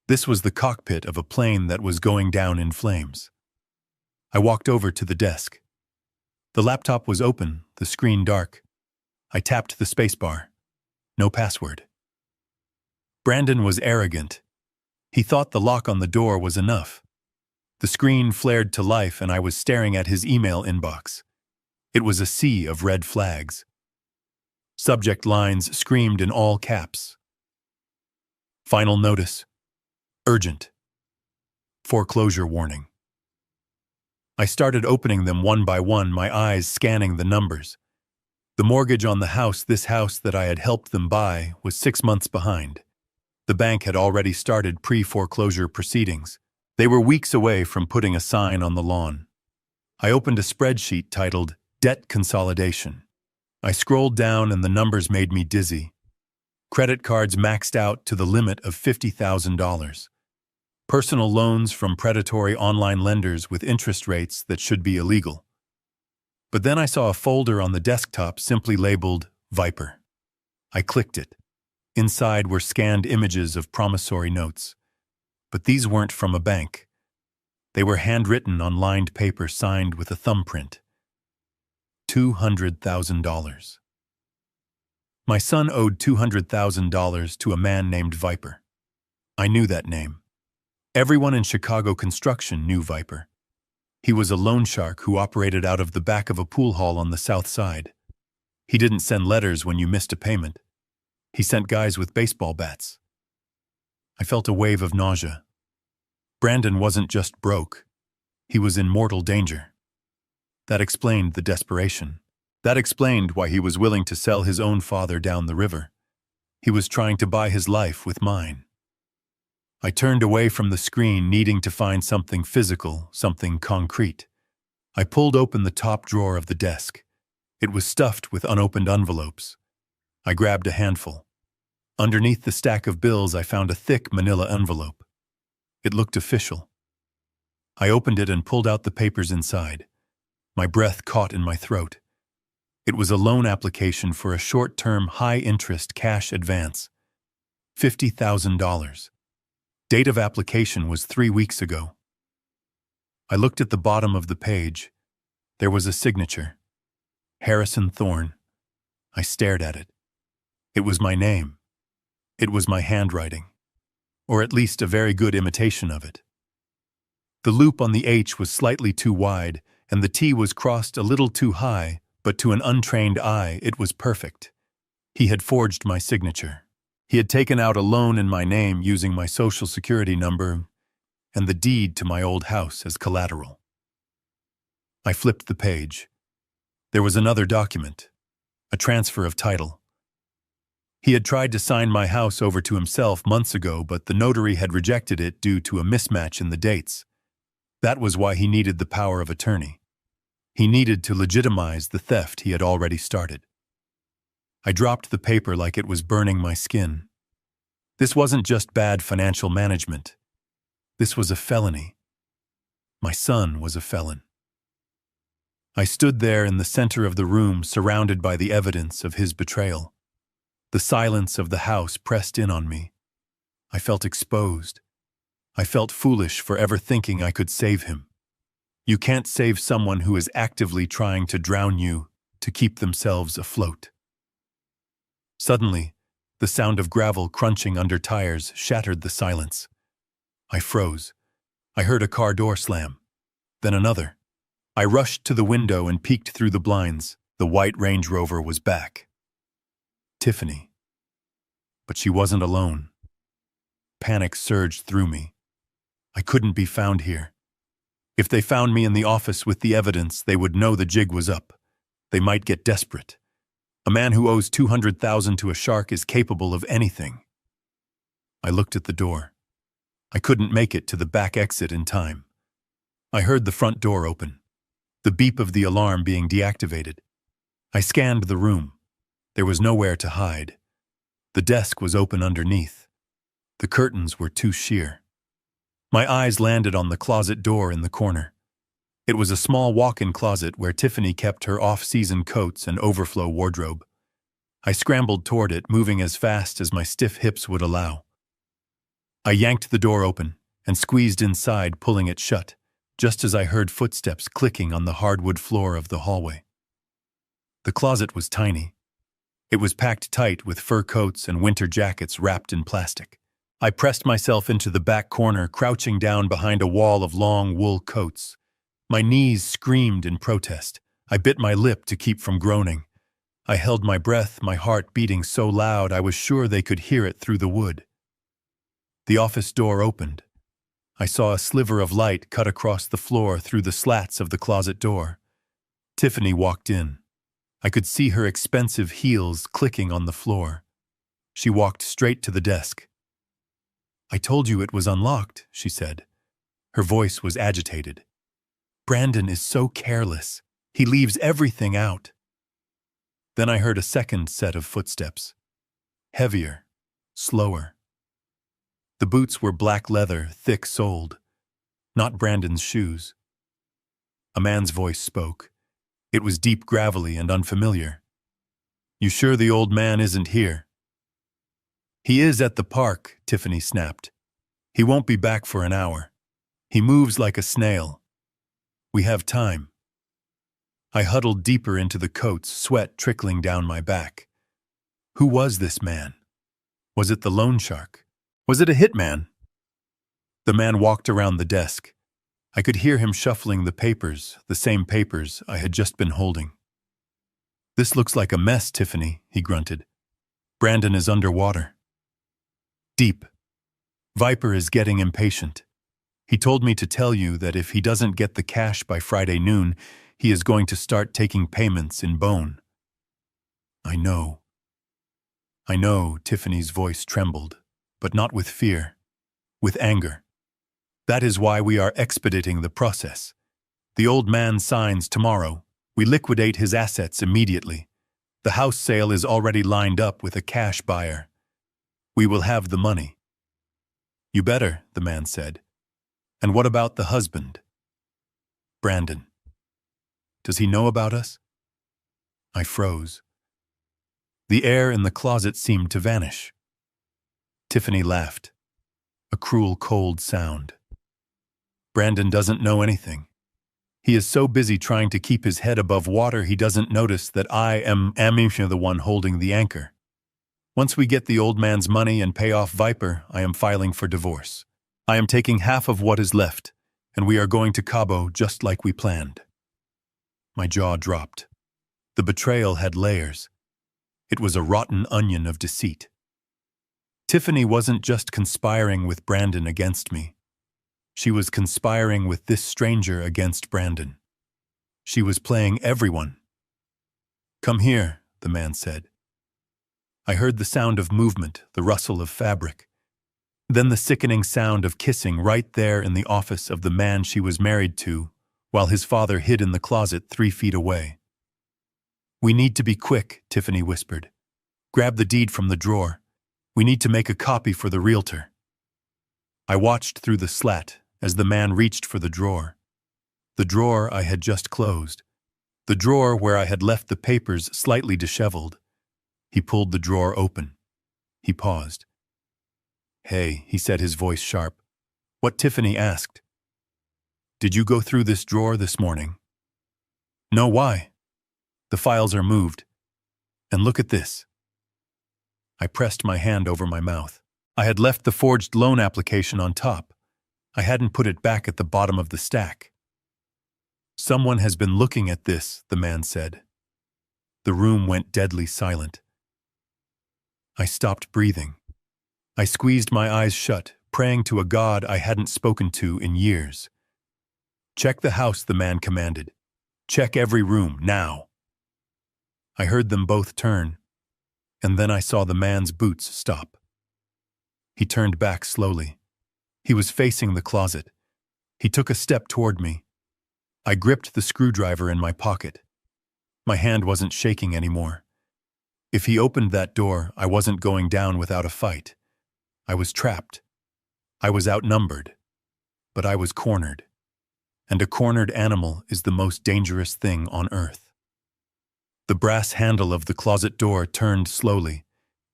This was the cockpit of a plane that was going down in flames. I walked over to the desk. The laptop was open, the screen dark. I tapped the spacebar. No password. Brandon was arrogant. He thought the lock on the door was enough. The screen flared to life, and I was staring at his email inbox. It was a sea of red flags. Subject lines screamed in all caps. Final notice. Urgent. Foreclosure warning. I started opening them one by one, my eyes scanning the numbers. The mortgage on the house, this house that I had helped them buy, was 6 months behind. The bank had already started pre-foreclosure proceedings. They were weeks away from putting a sign on the lawn. I opened a spreadsheet titled Debt Consolidation. I scrolled down and the numbers made me dizzy. Credit cards maxed out to the limit of $50,000. Personal loans from predatory online lenders with interest rates that should be illegal. But then I saw a folder on the desktop simply labeled Viper. I clicked it. Inside were scanned images of promissory notes. But these weren't from a bank. They were handwritten on lined paper signed with a thumbprint. $200,000. My son owed $200,000 to a man named Viper. I knew that name. Everyone in Chicago construction knew Viper. He was a loan shark who operated out of the back of a pool hall on the south side. He didn't send letters when you missed a payment. He sent guys with baseball bats. I felt a wave of nausea. Brandon wasn't just broke. He was in mortal danger. That explained the desperation. That explained why he was willing to sell his own father down the river. He was trying to buy his life with mine. I turned away from the screen, needing to find something physical, something concrete. I pulled open the top drawer of the desk. It was stuffed with unopened envelopes. I grabbed a handful. Underneath the stack of bills, I found a thick manila envelope. It looked official. I opened it and pulled out the papers inside. My breath caught in my throat. It was a loan application for a short-term, high-interest cash advance. $50,000. Date of application was 3 weeks ago. I looked at the bottom of the page. There was a signature. Harrison Thorne. I stared at it. It was my name. It was my handwriting. Or at least a very good imitation of it. The loop on the H was slightly too wide, and the T was crossed a little too high, but to an untrained eye, it was perfect. He had forged my signature. He had taken out a loan in my name using my social security number. and the deed to my old house as collateral. I flipped the page. There was another document, a transfer of title. He had tried to sign my house over to himself months ago, but the notary had rejected it due to a mismatch in the dates. That was why he needed the power of attorney. He needed to legitimize the theft he had already started. I dropped the paper like it was burning my skin. This wasn't just bad financial management. This was a felony. My son was a felon. I stood there in the center of the room, surrounded by the evidence of his betrayal. The silence of the house pressed in on me. I felt exposed. I felt foolish for ever thinking I could save him. You can't save someone who is actively trying to drown you to keep themselves afloat. Suddenly, the sound of gravel crunching under tires shattered the silence. I froze. I heard a car door slam. Then another. I rushed to the window and peeked through the blinds. The white Range Rover was back. Tiffany. But she wasn't alone. Panic surged through me. I couldn't be found here. If they found me in the office with the evidence, they would know the jig was up. They might get desperate. A man who owes $200,000 to a shark is capable of anything. I looked at the door. I couldn't make it to the back exit in time. I heard the front door open, the beep of the alarm being deactivated. I scanned the room. There was nowhere to hide. The desk was open underneath. The curtains were too sheer. My eyes landed on the closet door in the corner. It was a small walk-in closet where Tiffany kept her off-season coats and overflow wardrobe. I scrambled toward it, moving as fast as my stiff hips would allow. I yanked the door open and squeezed inside, pulling it shut, just as I heard footsteps clicking on the hardwood floor of the hallway. The closet was tiny. It was packed tight with fur coats and winter jackets wrapped in plastic. I pressed myself into the back corner, crouching down behind a wall of long wool coats. My knees screamed in protest. I bit my lip to keep from groaning. I held my breath, my heart beating so loud I was sure they could hear it through the wood. The office door opened. I saw a sliver of light cut across the floor through the slats of the closet door. Tiffany walked in. I could see her expensive heels clicking on the floor. She walked straight to the desk. "I told you it was unlocked," she said. Her voice was agitated. "Brandon is so careless. He leaves everything out." Then I heard a second set of footsteps. Heavier, slower. The boots were black leather, thick-soled. Not Brandon's shoes. A man's voice spoke. It was deep, gravelly, and unfamiliar. "You sure the old man isn't here?" "He is at the park," Tiffany snapped. "He won't be back for an hour. He moves like a snail. We have time." I huddled deeper into the coats, sweat trickling down my back. Who was this man? Was it the loan shark? Was it a hitman? The man walked around the desk. I could hear him shuffling the papers, the same papers I had just been holding. "This looks like a mess, Tiffany," he grunted. "Brandon is underwater." "Deep. Viper is getting impatient. He told me to tell you that if he doesn't get the cash by Friday noon, he is going to start taking payments in bone." I know, Tiffany's voice trembled, but not with fear, with anger. "That is why we are expediting the process. The old man signs tomorrow. We liquidate his assets immediately. The house sale is already lined up with a cash buyer. We will have the money." "You better," the man said. "And what about the husband?" "Brandon. Does he know about us?" I froze. The air in the closet seemed to vanish. Tiffany laughed. A cruel, cold sound. "Brandon doesn't know anything. He is so busy trying to keep his head above water he doesn't notice that I am the one holding the anchor. Once we get the old man's money and pay off Viper, I am filing for divorce. I am taking half of what is left, and we are going to Cabo just like we planned." My jaw dropped. The betrayal had layers. It was a rotten onion of deceit. Tiffany wasn't just conspiring with Brandon against me. She was conspiring with this stranger against Brandon. She was playing everyone. "Come here," the man said. I heard the sound of movement, the rustle of fabric. Then the sickening sound of kissing right there in the office of the man she was married to, while his father hid in the closet 3 feet away. "We need to be quick," Tiffany whispered. "Grab the deed from the drawer. We need to make a copy for the realtor." I watched through the slat as the man reached for the drawer. The drawer I had just closed. The drawer where I had left the papers slightly disheveled. He pulled the drawer open. He paused. "Hey," he said, his voice sharp. "What?" Tiffany asked. "Did you go through this drawer this morning?" "No, why?" "The files are moved. And look at this." I pressed my hand over my mouth. I had left the forged loan application on top. I hadn't put it back at the bottom of the stack. "Someone has been looking at this," the man said. The room went deadly silent. I stopped breathing. I squeezed my eyes shut, praying to a God I hadn't spoken to in years. "Check the house," the man commanded. "Check every room, now." I heard them both turn, and then I saw the man's boots stop. He turned back slowly. He was facing the closet. He took a step toward me. I gripped the screwdriver in my pocket. My hand wasn't shaking anymore. If he opened that door, I wasn't going down without a fight. I was trapped. I was outnumbered. But I was cornered. And a cornered animal is the most dangerous thing on earth. The brass handle of the closet door turned slowly,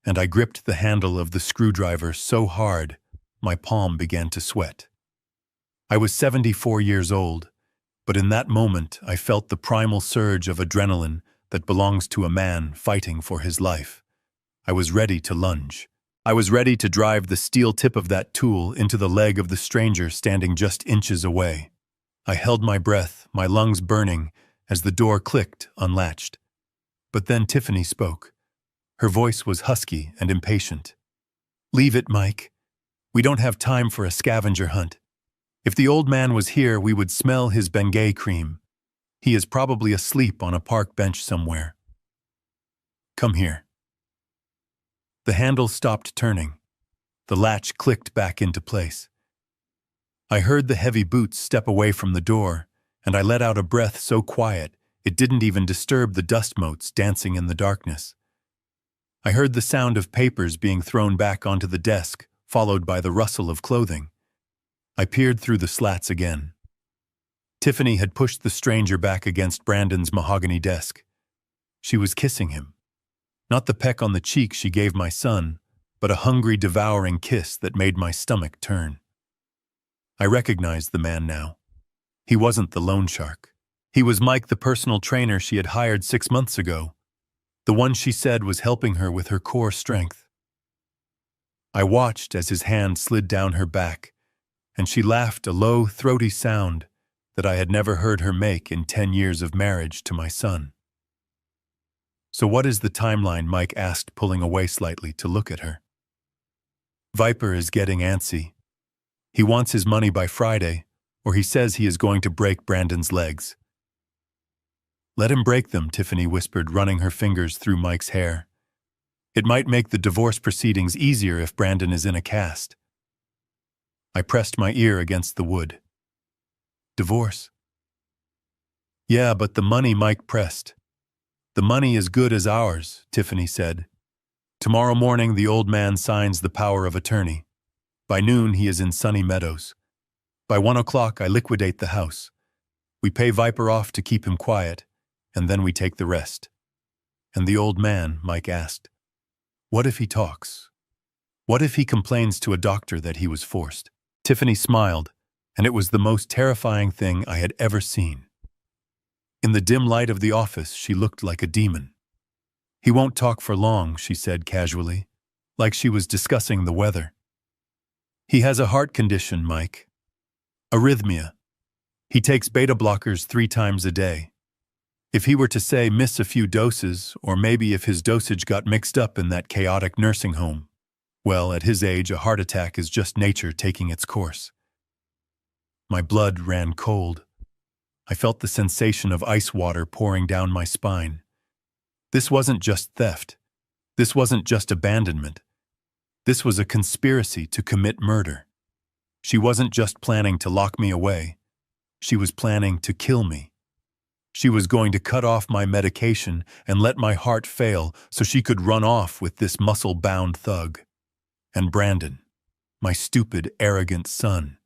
and I gripped the handle of the screwdriver so hard, my palm began to sweat. I was 74 years old, but in that moment I felt the primal surge of adrenaline that belongs to a man fighting for his life. I was ready to lunge. I was ready to drive the steel tip of that tool into the leg of the stranger standing just inches away. I held my breath, my lungs burning, as the door clicked, unlatched. But then Tiffany spoke. Her voice was husky and impatient. "Leave it, Mike. We don't have time for a scavenger hunt. If the old man was here, we would smell his Bengay cream. He is probably asleep on a park bench somewhere. Come here." The handle stopped turning. The latch clicked back into place. I heard the heavy boots step away from the door, and I let out a breath so quiet it didn't even disturb the dust motes dancing in the darkness. I heard the sound of papers being thrown back onto the desk, followed by the rustle of clothing. I peered through the slats again. Tiffany had pushed the stranger back against Brandon's mahogany desk. She was kissing him. Not the peck on the cheek she gave my son, but a hungry, devouring kiss that made my stomach turn. I recognized the man now. He wasn't the loan shark. He was Mike, the personal trainer she had hired 6 months ago, the one she said was helping her with her core strength. I watched as his hand slid down her back, and she laughed a low, throaty sound that I had never heard her make in 10 years of marriage to my son. "So what is the timeline?" Mike asked, pulling away slightly to look at her. "Viper is getting antsy. He wants his money by Friday, or he says he is going to break Brandon's legs." "Let him break them," Tiffany whispered, running her fingers through Mike's hair. "It might make the divorce proceedings easier if Brandon is in a cast." I pressed my ear against the wood. "Divorce?" "Yeah, but the money," Mike pressed. "The money is good as ours," Tiffany said. "Tomorrow morning the old man signs the power of attorney. By noon he is in Sunny Meadows. By 1 o'clock I liquidate the house. We pay Viper off to keep him quiet, and then we take the rest." "And the old man?" Mike asked. "What if he talks? What if he complains to a doctor that he was forced?" Tiffany smiled, and it was the most terrifying thing I had ever seen. In the dim light of the office, she looked like a demon. "He won't talk for long," she said casually, like she was discussing the weather. "He has a heart condition, Mike. Arrhythmia. He takes beta blockers 3 times a day. If he were to, say, miss a few doses, or maybe if his dosage got mixed up in that chaotic nursing home, well, at his age, a heart attack is just nature taking its course." My blood ran cold. I felt the sensation of ice water pouring down my spine. This wasn't just theft. This wasn't just abandonment. This was a conspiracy to commit murder. She wasn't just planning to lock me away. She was planning to kill me. She was going to cut off my medication and let my heart fail so she could run off with this muscle-bound thug. And Brandon, my stupid, arrogant son,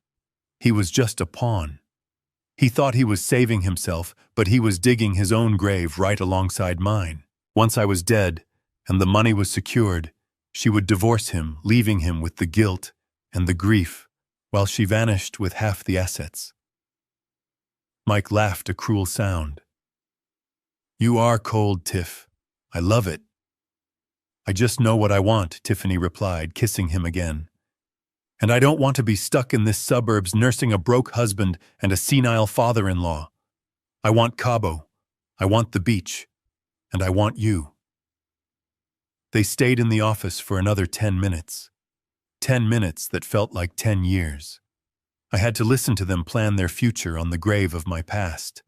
he was just a pawn. He thought he was saving himself, but he was digging his own grave right alongside mine. Once I was dead, and the money was secured, she would divorce him, leaving him with the guilt and the grief, while she vanished with half the assets. Mike laughed a cruel sound. "You are cold, Tiff. I love it." "I just know what I want," Tiffany replied, kissing him again. "And I don't want to be stuck in this suburbs nursing a broke husband and a senile father-in-law. I want Cabo. I want the beach. And I want you." They stayed in the office for another 10 minutes. 10 minutes that felt like 10 years. I had to listen to them plan their future on the grave of my past.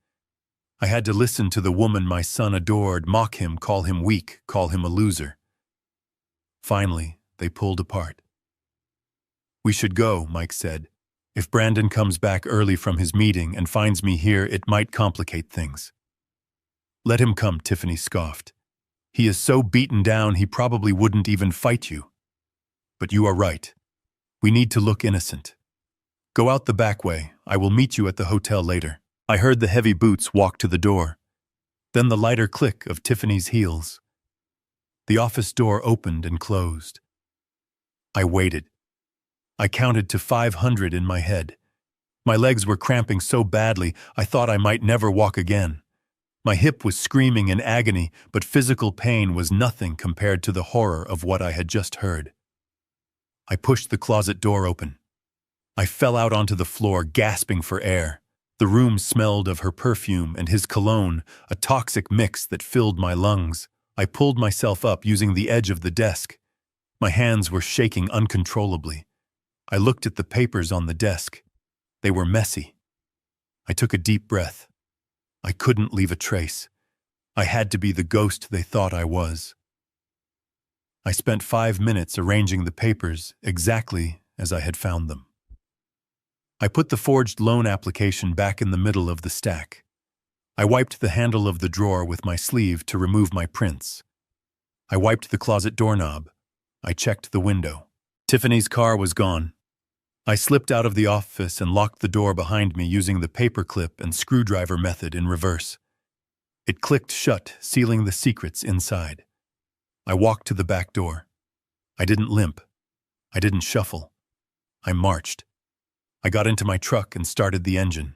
I had to listen to the woman my son adored mock him, call him weak, call him a loser. Finally, they pulled apart. "We should go," Mike said. "If Brandon comes back early from his meeting and finds me here, it might complicate things." "Let him come," Tiffany scoffed. "He is so beaten down he probably wouldn't even fight you. But you are right. We need to look innocent. Go out the back way. I will meet you at the hotel later." I heard the heavy boots walk to the door, then the lighter click of Tiffany's heels. The office door opened and closed. I waited. I counted to 500 in my head. My legs were cramping so badly I thought I might never walk again. My hip was screaming in agony, but physical pain was nothing compared to the horror of what I had just heard. I pushed the closet door open. I fell out onto the floor, gasping for air. The room smelled of her perfume and his cologne, a toxic mix that filled my lungs. I pulled myself up using the edge of the desk. My hands were shaking uncontrollably. I looked at the papers on the desk. They were messy. I took a deep breath. I couldn't leave a trace. I had to be the ghost they thought I was. I spent 5 minutes arranging the papers exactly as I had found them. I put the forged loan application back in the middle of the stack. I wiped the handle of the drawer with my sleeve to remove my prints. I wiped the closet doorknob. I checked the window. Tiffany's car was gone. I slipped out of the office and locked the door behind me using the paperclip and screwdriver method in reverse. It clicked shut, sealing the secrets inside. I walked to the back door. I didn't limp. I didn't shuffle. I marched. I got into my truck and started the engine.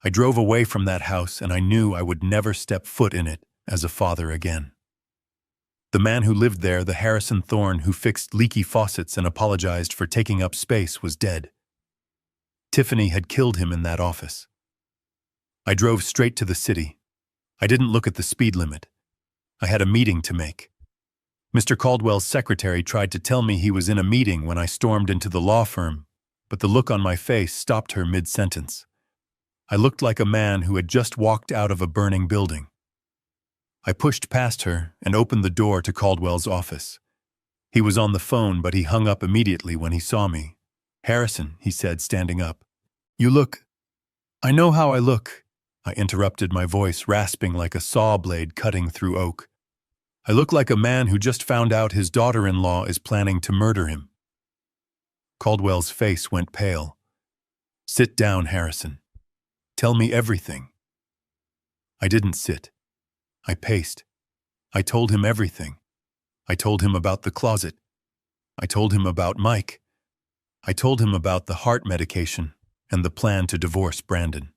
I drove away from that house, and I knew I would never step foot in it as a father again. The man who lived there, the Harrison Thorne who fixed leaky faucets and apologized for taking up space, was dead. Tiffany had killed him in that office. I drove straight to the city. I didn't look at the speed limit. I had a meeting to make. Mr. Caldwell's secretary tried to tell me he was in a meeting when I stormed into the law firm, but the look on my face stopped her mid-sentence. I looked like a man who had just walked out of a burning building. I pushed past her and opened the door to Caldwell's office. He was on the phone, but he hung up immediately when he saw me. "Harrison," he said, standing up. "You look—" "I know how I look," I interrupted, my voice rasping like a saw blade cutting through oak. "I look like a man who just found out his daughter-in-law is planning to murder him." Caldwell's face went pale. "Sit down, Harrison. Tell me everything." I didn't sit. I paced. I told him everything. I told him about the closet. I told him about Mike. I told him about the heart medication and the plan to divorce Brandon.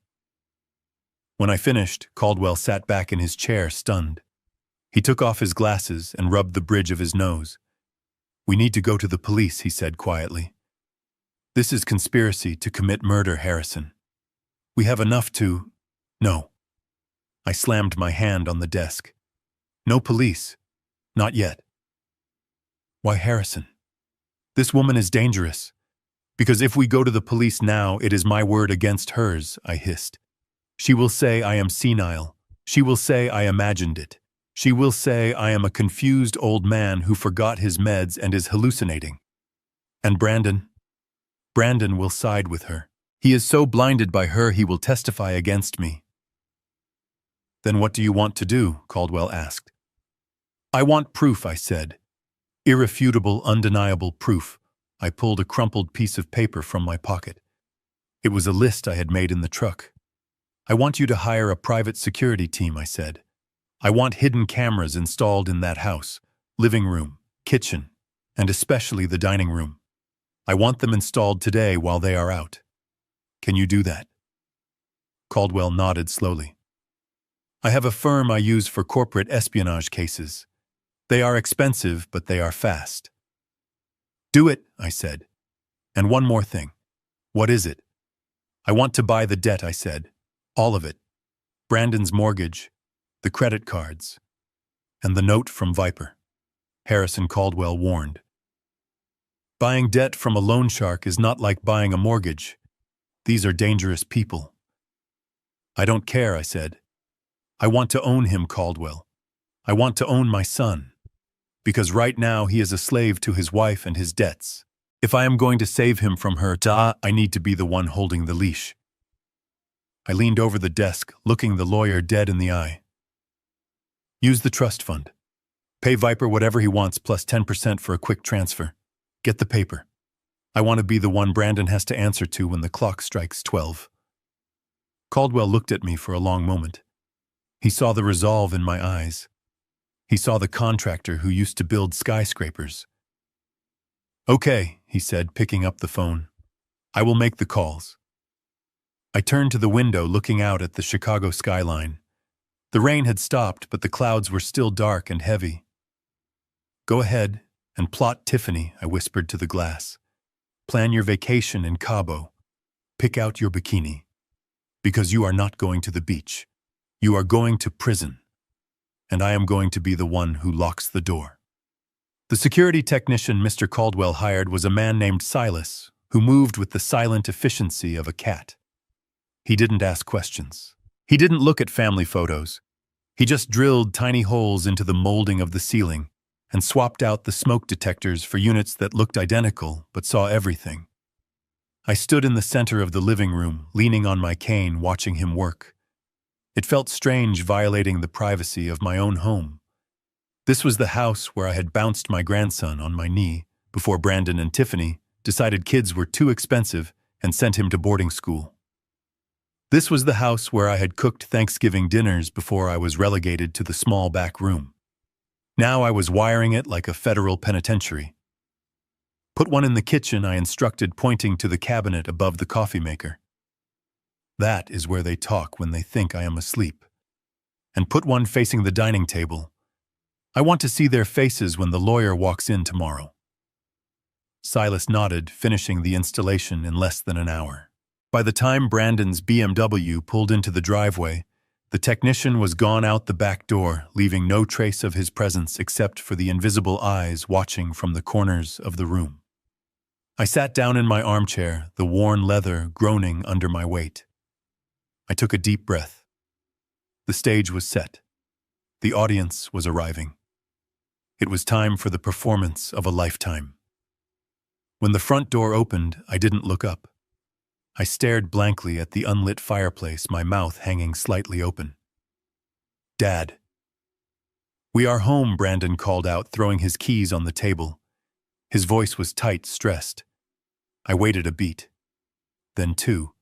When I finished, Caldwell sat back in his chair, stunned. He took off his glasses and rubbed the bridge of his nose. "We need to go to the police," he said quietly. "This is conspiracy to commit murder, Harrison. We have enough to—" "No." I slammed my hand on the desk. "No police. Not yet." "Why, Harrison? This woman is dangerous. Because if we go to the police now, it is my word against hers, I hissed. She will say I am senile. She will say I imagined it. She will say I am a confused old man who forgot his meds and is hallucinating. And Brandon will side with her. He is so blinded by her he will testify against me. Then what do you want to do? Caldwell asked. I want proof, I said. Irrefutable, undeniable proof. I pulled a crumpled piece of paper from my pocket. It was a list I had made in the truck. I want you to hire a private security team, I said. I want hidden cameras installed in that house, living room, kitchen, and especially the dining room. I want them installed today while they are out. Can you do that? Caldwell nodded slowly. I have a firm I use for corporate espionage cases. They are expensive, but they are fast. Do it, I said. And one more thing. What is it? I want to buy the debt, I said. All of it. Brandon's mortgage, the credit cards, and the note from Viper. Harrison Caldwell warned. Buying debt from a loan shark is not like buying a mortgage. These are dangerous people. I don't care, I said. I want to own him, Caldwell. I want to own my son. Because right now he is a slave to his wife and his debts. If I am going to save him from her, I need to be the one holding the leash. I leaned over the desk, looking the lawyer dead in the eye. Use the trust fund. Pay Viper whatever he wants plus 10% for a quick transfer. Get the paper. I want to be the one Brandon has to answer to when the clock strikes 12. Caldwell looked at me for a long moment. He saw the resolve in my eyes. He saw the contractor who used to build skyscrapers. Okay, he said, picking up the phone. I will make the calls. I turned to the window, looking out at the Chicago skyline. The rain had stopped, but the clouds were still dark and heavy. Go ahead and plot Tiffany, I whispered to the glass. Plan your vacation in Cabo. Pick out your bikini. Because you are not going to the beach. You are going to prison. And I am going to be the one who locks the door. The security technician Mr. Caldwell hired was a man named Silas, who moved with the silent efficiency of a cat. He didn't ask questions. He didn't look at family photos. He just drilled tiny holes into the molding of the ceiling and swapped out the smoke detectors for units that looked identical but saw everything. I stood in the center of the living room, leaning on my cane, watching him work. It felt strange violating the privacy of my own home. This was the house where I had bounced my grandson on my knee before Brandon and Tiffany decided kids were too expensive and sent him to boarding school. This was the house where I had cooked Thanksgiving dinners before I was relegated to the small back room. Now I was wiring it like a federal penitentiary. Put one in the kitchen, I instructed, pointing to the cabinet above the coffee maker. That is where they talk when they think I am asleep. And put one facing the dining table. I want to see their faces when the lawyer walks in tomorrow. Silas nodded, finishing the installation in less than an hour. By the time Brandon's BMW pulled into the driveway, the technician was gone out the back door, leaving no trace of his presence except for the invisible eyes watching from the corners of the room. I sat down in my armchair, the worn leather groaning under my weight. I took a deep breath. The stage was set. The audience was arriving. It was time for the performance of a lifetime. When the front door opened, I didn't look up. I stared blankly at the unlit fireplace, my mouth hanging slightly open. Dad. We are home, Brandon called out, throwing his keys on the table. His voice was tight, stressed. I waited a beat. Then two.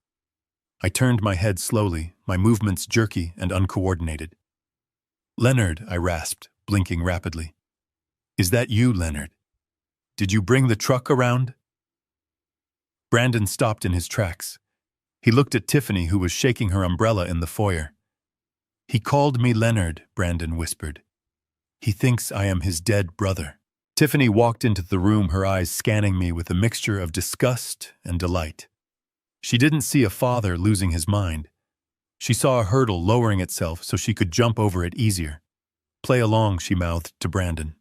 I turned my head slowly, my movements jerky and uncoordinated. Leonard, I rasped, blinking rapidly. Is that you, Leonard? Did you bring the truck around? Brandon stopped in his tracks. He looked at Tiffany, who was shaking her umbrella in the foyer. He called me Leonard, Brandon whispered. He thinks I am his dead brother. Tiffany walked into the room, her eyes scanning me with a mixture of disgust and delight. She didn't see a father losing his mind. She saw a hurdle lowering itself so she could jump over it easier. Play along, she mouthed to Brandon.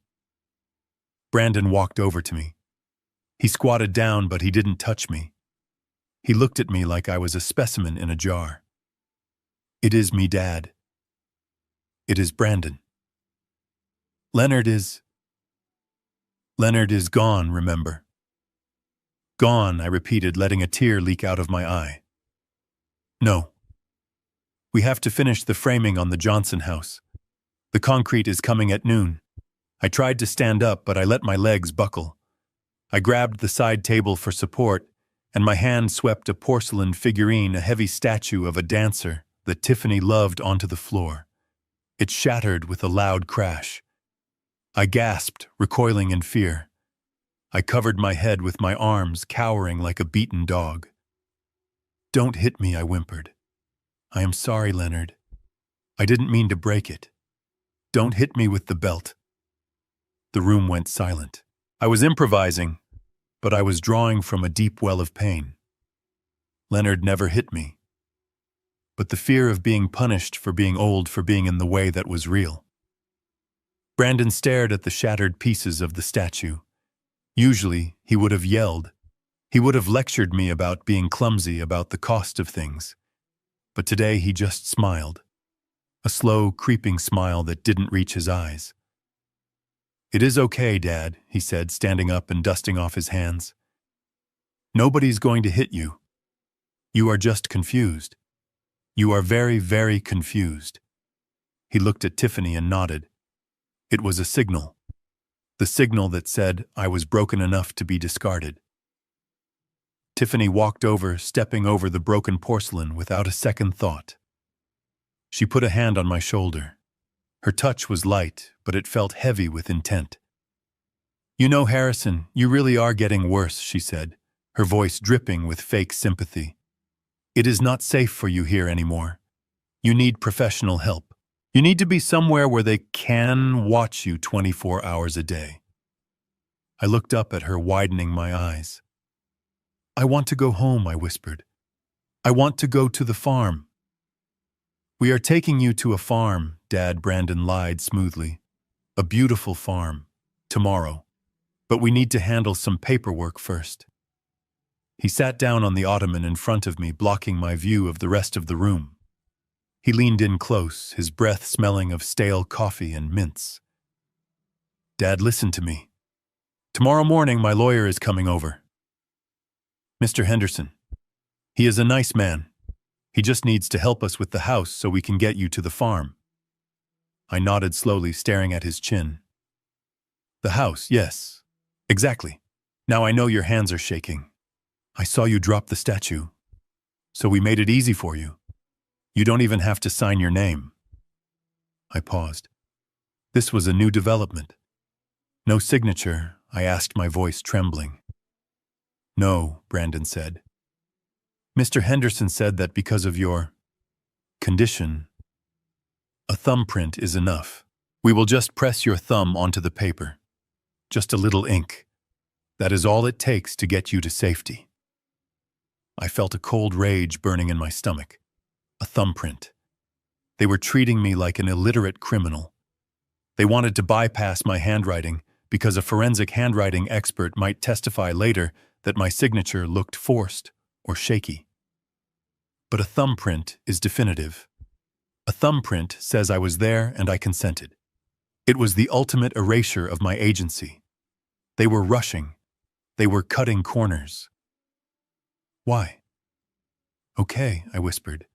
Brandon walked over to me. He squatted down, but he didn't touch me. He looked at me like I was a specimen in a jar. "It is me, Dad. It is Brandon. Leonard is gone, remember?" "Gone," I repeated, letting a tear leak out of my eye. "No. We have to finish the framing on the Johnson house. The concrete is coming at noon." I tried to stand up, but I let my legs buckle. I grabbed the side table for support, and my hand swept a porcelain figurine, a heavy statue of a dancer that Tiffany loved, onto the floor. It shattered with a loud crash. I gasped, recoiling in fear. I covered my head with my arms, cowering like a beaten dog. "Don't hit me," I whimpered. "I am sorry, Leonard. I didn't mean to break it. Don't hit me with the belt." The room went silent. I was improvising, but I was drawing from a deep well of pain. Leonard never hit me. But the fear of being punished for being old, for being in the way that was real. Brandon stared at the shattered pieces of the statue. Usually, he would have yelled. He would have lectured me about being clumsy, about the cost of things. But today he just smiled. A slow, creeping smile that didn't reach his eyes. "It is okay, Dad," he said, standing up and dusting off his hands. "Nobody's going to hit you. You are just confused. You are very, very confused." He looked at Tiffany and nodded. It was a signal. The signal that said I was broken enough to be discarded. Tiffany walked over, stepping over the broken porcelain without a second thought. She put a hand on my shoulder. Her touch was light, but it felt heavy with intent. "You know, Harrison, you really are getting worse," she said, her voice dripping with fake sympathy. "It is not safe for you here anymore. You need professional help. You need to be somewhere where they can watch you 24 hours a day." I looked up at her, widening my eyes. "I want to go home," I whispered. "I want to go to the farm." "We are taking you to a farm, Dad," Brandon lied smoothly. "A beautiful farm. Tomorrow. But we need to handle some paperwork first." He sat down on the ottoman in front of me, blocking my view of the rest of the room. He leaned in close, his breath smelling of stale coffee and mints. "Dad, listen to me. Tomorrow morning my lawyer is coming over. Mr. Henderson. He is a nice man. He just needs to help us with the house so we can get you to the farm." I nodded slowly, staring at his chin. "The house, yes. Exactly. Now I know your hands are shaking. I saw you drop the statue. So we made it easy for you. You don't even have to sign your name." I paused. This was a new development. "No signature?" I asked, my voice trembling. "No," Brandon said. "Mr. Henderson said that because of your condition, a thumbprint is enough. We will just press your thumb onto the paper. Just a little ink. That is all it takes to get you to safety." I felt a cold rage burning in my stomach. A thumbprint. They were treating me like an illiterate criminal. They wanted to bypass my handwriting because a forensic handwriting expert might testify later that my signature looked forced or shaky. But a thumbprint is definitive. A thumbprint says I was there and I consented. It was the ultimate erasure of my agency. They were rushing. They were cutting corners. "Why?" "Okay," I whispered.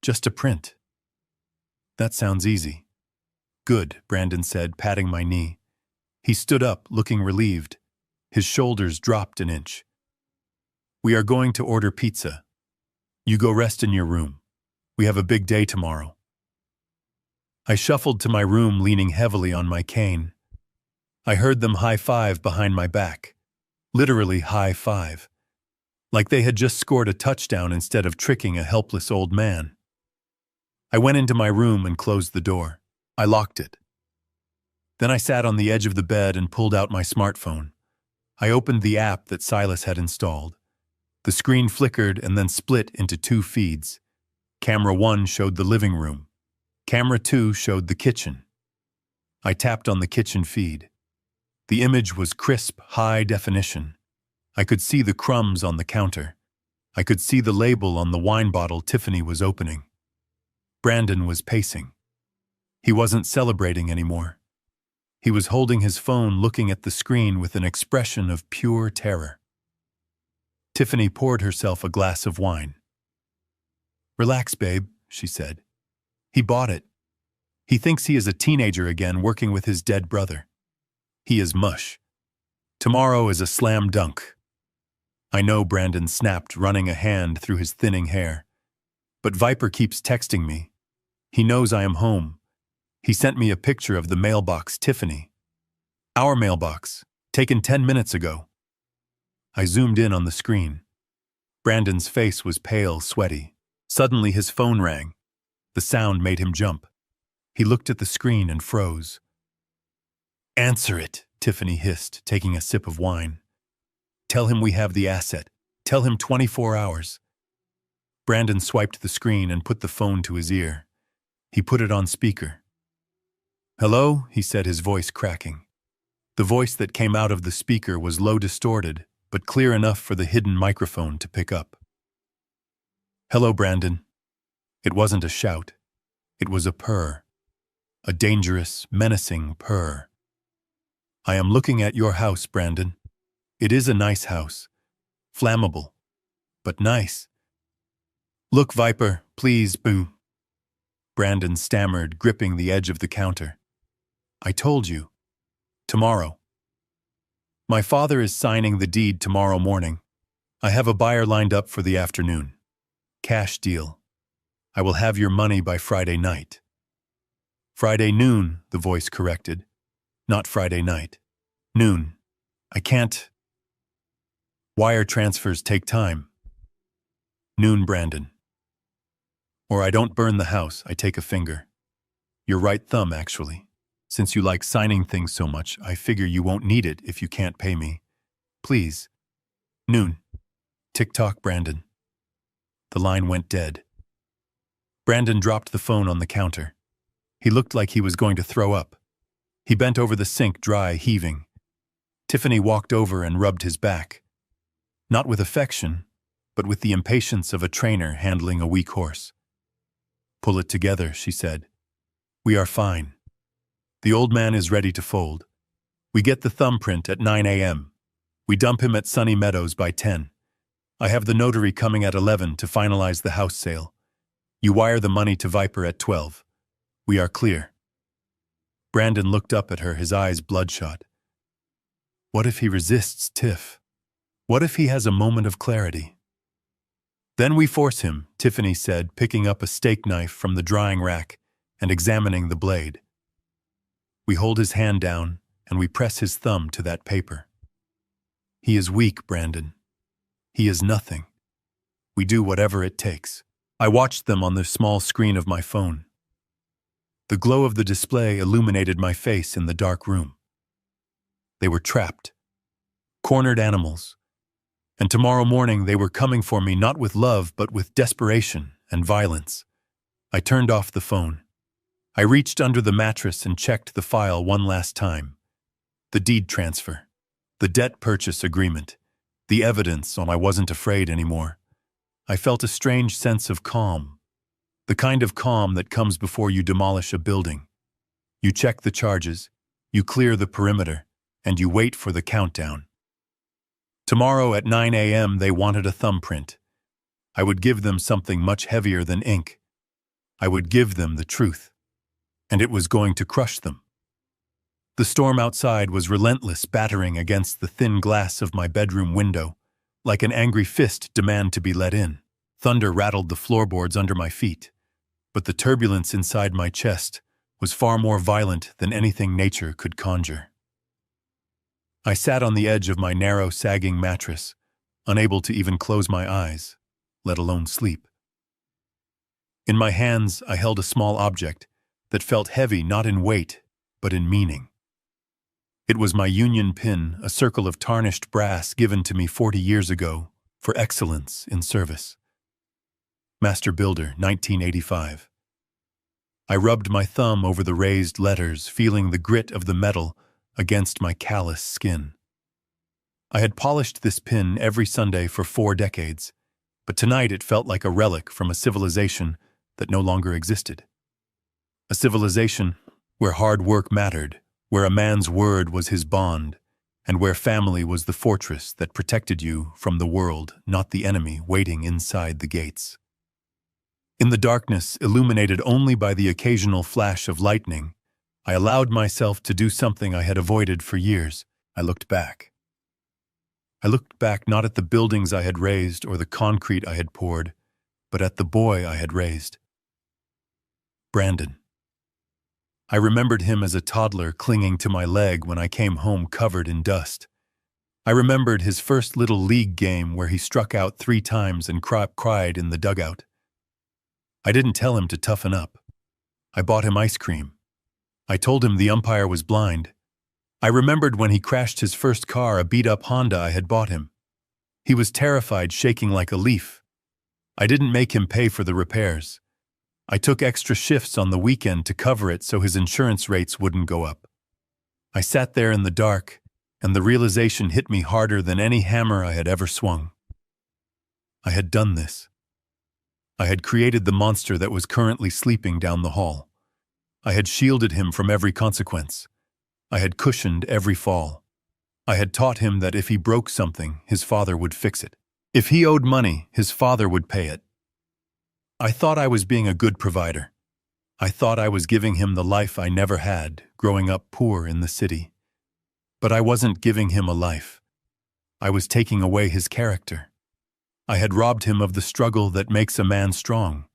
"Just a print." "That sounds easy." "Good," Brandon said, patting my knee. He stood up, looking relieved. His shoulders dropped an inch. "We are going to order pizza. You go rest in your room. We have a big day tomorrow." I shuffled to my room, leaning heavily on my cane. I heard them high-five behind my back. Literally high-five. Like they had just scored a touchdown instead of tricking a helpless old man. I went into my room and closed the door. I locked it. Then I sat on the edge of the bed and pulled out my smartphone. I opened the app that Silas had installed. The screen flickered and then split into two feeds. Camera 1 showed the living room. Camera 2 showed the kitchen. I tapped on the kitchen feed. The image was crisp, high definition. I could see the crumbs on the counter. I could see the label on the wine bottle Tiffany was opening. Brandon was pacing. He wasn't celebrating anymore. He was holding his phone, looking at the screen with an expression of pure terror. Tiffany poured herself a glass of wine. "Relax, babe," she said. "He bought it. He thinks he is a teenager again working with his dead brother. He is mush. Tomorrow is a slam dunk." "I know," Brandon snapped, running a hand through his thinning hair. "But Viper keeps texting me. He knows I am home. He sent me a picture of the mailbox, Tiffany. Our mailbox, taken 10 minutes ago." I zoomed in on the screen. Brandon's face was pale, sweaty. Suddenly his phone rang. The sound made him jump. He looked at the screen and froze. "Answer it," Tiffany hissed, taking a sip of wine. "Tell him we have the asset. Tell him 24 hours. Brandon swiped the screen and put the phone to his ear. He put it on speaker. "Hello?" he said, his voice cracking. The voice that came out of the speaker was low, distorted, but clear enough for the hidden microphone to pick up. "Hello, Brandon." It wasn't a shout. It was a purr. A dangerous, menacing purr. "I am looking at your house, Brandon. It is a nice house. Flammable. But nice. Look, Viper, please, boo." Brandon stammered, gripping the edge of the counter. "I told you. Tomorrow. My father is signing the deed tomorrow morning. I have a buyer lined up for the afternoon. Cash deal. I will have your money by Friday night." "Friday noon," the voice corrected. "Not Friday night. Noon. I can't. Wire transfers take time." "Noon, Brandon. Or I don't burn the house, I take a finger. Your right thumb, actually. Since you like signing things so much, I figure you won't need it if you can't pay me. Please. Noon. Tick-tock, Brandon." The line went dead. Brandon dropped the phone on the counter. He looked like he was going to throw up. He bent over the sink, dry, heaving. Tiffany walked over and rubbed his back. Not with affection, but with the impatience of a trainer handling a weak horse. "Pull it together," she said. "We are fine. The old man is ready to fold. We get the thumbprint at 9 a.m. We dump him at Sunny Meadows by 10. I have the notary coming at 11 to finalize the house sale. You wire the money to Viper at 12. We are clear." Brandon looked up at her, his eyes bloodshot. What if he resists Tiff? What if he has a moment of clarity? "Then we force him," Tiffany said, picking up a steak knife from the drying rack and examining the blade. "We hold his hand down and we press his thumb to that paper. He is weak, Brandon. He is nothing. We do whatever it takes." I watched them on the small screen of my phone. The glow of the display illuminated my face in the dark room. They were trapped. Cornered animals. And tomorrow morning they were coming for me not with love but with desperation and violence. I turned off the phone. I reached under the mattress and checked the file one last time. The deed transfer. The debt purchase agreement. The evidence on I wasn't afraid anymore. I felt a strange sense of calm. The kind of calm that comes before you demolish a building. You check the charges, you clear the perimeter, and you wait for the countdown. Tomorrow at 9 a.m. they wanted a thumbprint. I would give them something much heavier than ink. I would give them the truth. And it was going to crush them. The storm outside was relentless, battering against the thin glass of my bedroom window, like an angry fist demand to be let in. Thunder rattled the floorboards under my feet, but the turbulence inside my chest was far more violent than anything nature could conjure. I sat on the edge of my narrow, sagging mattress, unable to even close my eyes, let alone sleep. In my hands, I held a small object that felt heavy not in weight, but in meaning. It was my union pin, a circle of tarnished brass given to me 40 years ago for excellence in service. Master Builder, 1985. I rubbed my thumb over the raised letters, feeling the grit of the metal against my callous skin. I had polished this pin every Sunday for 4 decades, but tonight it felt like a relic from a civilization that no longer existed. A civilization where hard work mattered, where a man's word was his bond, and where family was the fortress that protected you from the world, not the enemy waiting inside the gates. In the darkness, illuminated only by the occasional flash of lightning, I allowed myself to do something I had avoided for years. I looked back. I looked back not at the buildings I had raised or the concrete I had poured, but at the boy I had raised. Brandon. I remembered him as a toddler clinging to my leg when I came home covered in dust. I remembered his first little league game where he struck out 3 times and cried in the dugout. I didn't tell him to toughen up. I bought him ice cream. I told him the umpire was blind. I remembered when he crashed his first car, a beat-up Honda I had bought him. He was terrified, shaking like a leaf. I didn't make him pay for the repairs. I took extra shifts on the weekend to cover it so his insurance rates wouldn't go up. I sat there in the dark, and the realization hit me harder than any hammer I had ever swung. I had done this. I had created the monster that was currently sleeping down the hall. I had shielded him from every consequence. I had cushioned every fall. I had taught him that if he broke something, his father would fix it. If he owed money, his father would pay it. I thought I was being a good provider. I thought I was giving him the life I never had, growing up poor in the city. But I wasn't giving him a life. I was taking away his character. I had robbed him of the struggle that makes a man strong.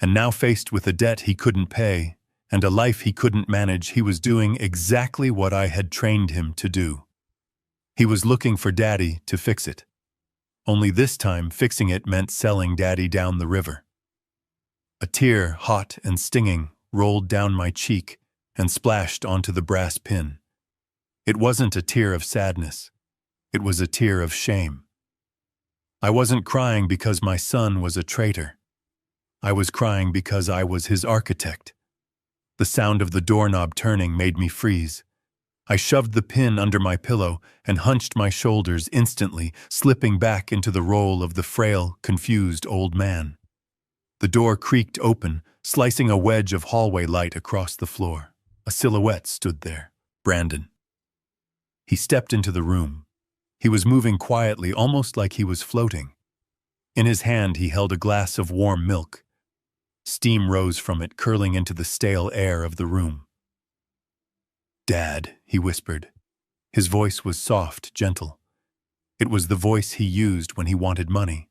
And now, faced with a debt he couldn't pay and a life he couldn't manage, he was doing exactly what I had trained him to do. He was looking for Daddy to fix it. Only this time, fixing it meant selling Daddy down the river. A tear, hot and stinging, rolled down my cheek and splashed onto the brass pin. It wasn't a tear of sadness. It was a tear of shame. I wasn't crying because my son was a traitor. I was crying because I was his architect. The sound of the doorknob turning made me freeze. I shoved the pin under my pillow and hunched my shoulders instantly, slipping back into the role of the frail, confused old man. The door creaked open, slicing a wedge of hallway light across the floor. A silhouette stood there. Brandon. He stepped into the room. He was moving quietly, almost like he was floating. In his hand, he held a glass of warm milk. Steam rose from it, curling into the stale air of the room. "Dad," he whispered. His voice was soft, gentle. It was the voice he used when he wanted money.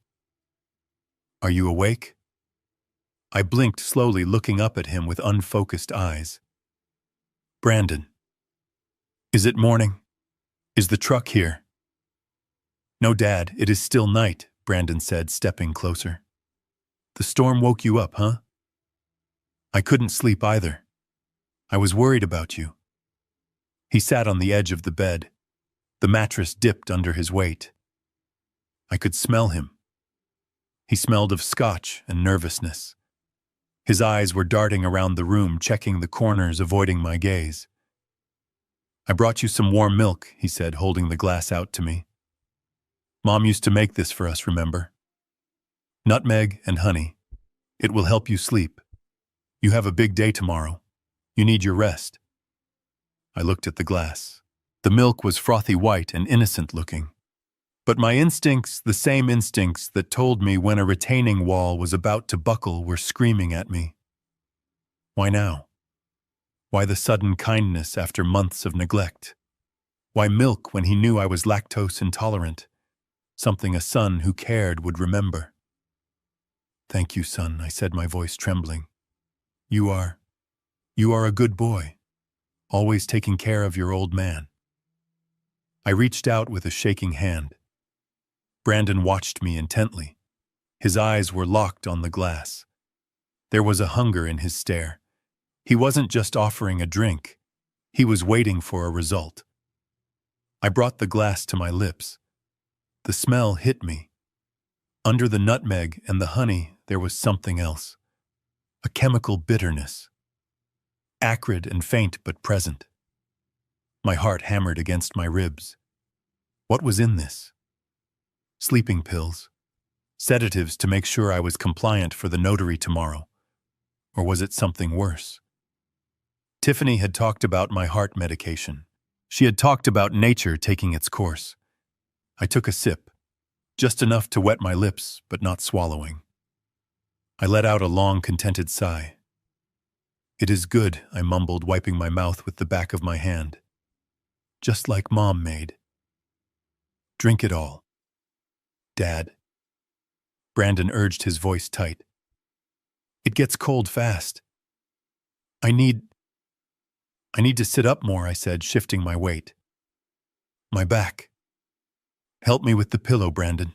"Are you awake?" I blinked slowly, looking up at him with unfocused eyes. "Brandon. Is it morning? Is the truck here?" "No, Dad, it is still night," Brandon said, stepping closer. "The storm woke you up, huh?" "I couldn't sleep either. I was worried about you." He sat on the edge of the bed. The mattress dipped under his weight. I could smell him. He smelled of scotch and nervousness. His eyes were darting around the room, checking the corners, avoiding my gaze. "I brought you some warm milk," he said, holding the glass out to me. "Mom used to make this for us, remember? Nutmeg and honey. It will help you sleep. You have a big day tomorrow. You need your rest." I looked at the glass. The milk was frothy white and innocent-looking. But my instincts, the same instincts that told me when a retaining wall was about to buckle, were screaming at me. Why now? Why the sudden kindness after months of neglect? Why milk when he knew I was lactose intolerant? Something a son who cared would remember. "Thank you, son," I said, my voice trembling. You are a good boy, always taking care of your old man." I reached out with a shaking hand. Brandon watched me intently. His eyes were locked on the glass. There was a hunger in his stare. He wasn't just offering a drink. He was waiting for a result. I brought the glass to my lips. The smell hit me. Under the nutmeg and the honey, there was something else. A chemical bitterness. Acrid and faint but present. My heart hammered against my ribs. What was in this? Sleeping pills. Sedatives to make sure I was compliant for the notary tomorrow. Or was it something worse? Tiffany had talked about my heart medication. She had talked about nature taking its course. I took a sip, just enough to wet my lips, but not swallowing. I let out a long, contented sigh. "It is good," I mumbled, wiping my mouth with the back of my hand. "Just like Mom made." "Drink it all." "Dad." Brandon urged, his voice tight. "It gets cold fast." I need to sit up more," I said, shifting my weight. "My back." "Help me with the pillow, Brandon."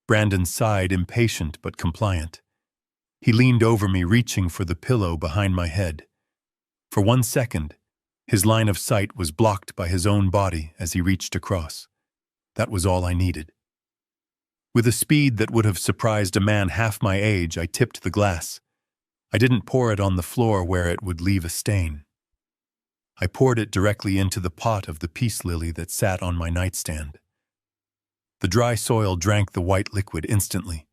Brandon sighed, impatient but compliant. He leaned over me, reaching for the pillow behind my head. For 1 second, his line of sight was blocked by his own body as he reached across. That was all I needed. With a speed that would have surprised a man half my age, I tipped the glass. I didn't pour it on the floor where it would leave a stain. I poured it directly into the pot of the peace lily that sat on my nightstand. The dry soil drank the white liquid instantly.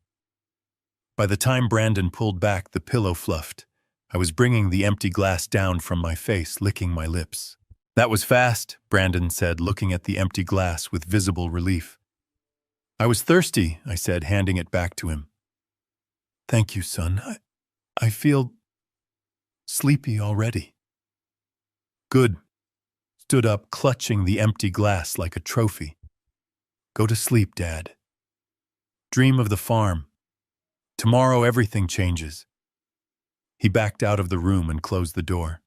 By the time Brandon pulled back, the pillow fluffed. I was bringing the empty glass down from my face, licking my lips. "That was fast," Brandon said, looking at the empty glass with visible relief. "I was thirsty," I said, handing it back to him. "Thank you, son. I feel sleepy already." "Good." Stood up, clutching the empty glass like a trophy. "Go to sleep, Dad. Dream of the farm. Tomorrow everything changes." He backed out of the room and closed the door.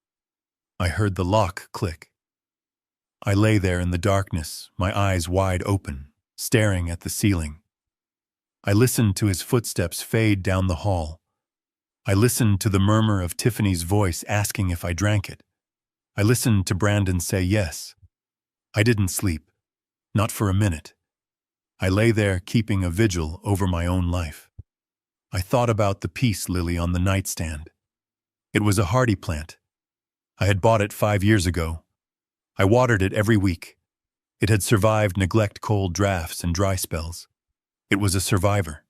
I heard the lock click. I lay there in the darkness, my eyes wide open, staring at the ceiling. I listened to his footsteps fade down the hall. I listened to the murmur of Tiffany's voice asking if I drank it. I listened to Brandon say yes. I didn't sleep. Not for a minute. I lay there keeping a vigil over my own life. I thought about the peace lily on the nightstand. It was a hardy plant. I had bought it 5 years ago. I watered it every week. It had survived neglect, cold drafts, and dry spells. It was a survivor.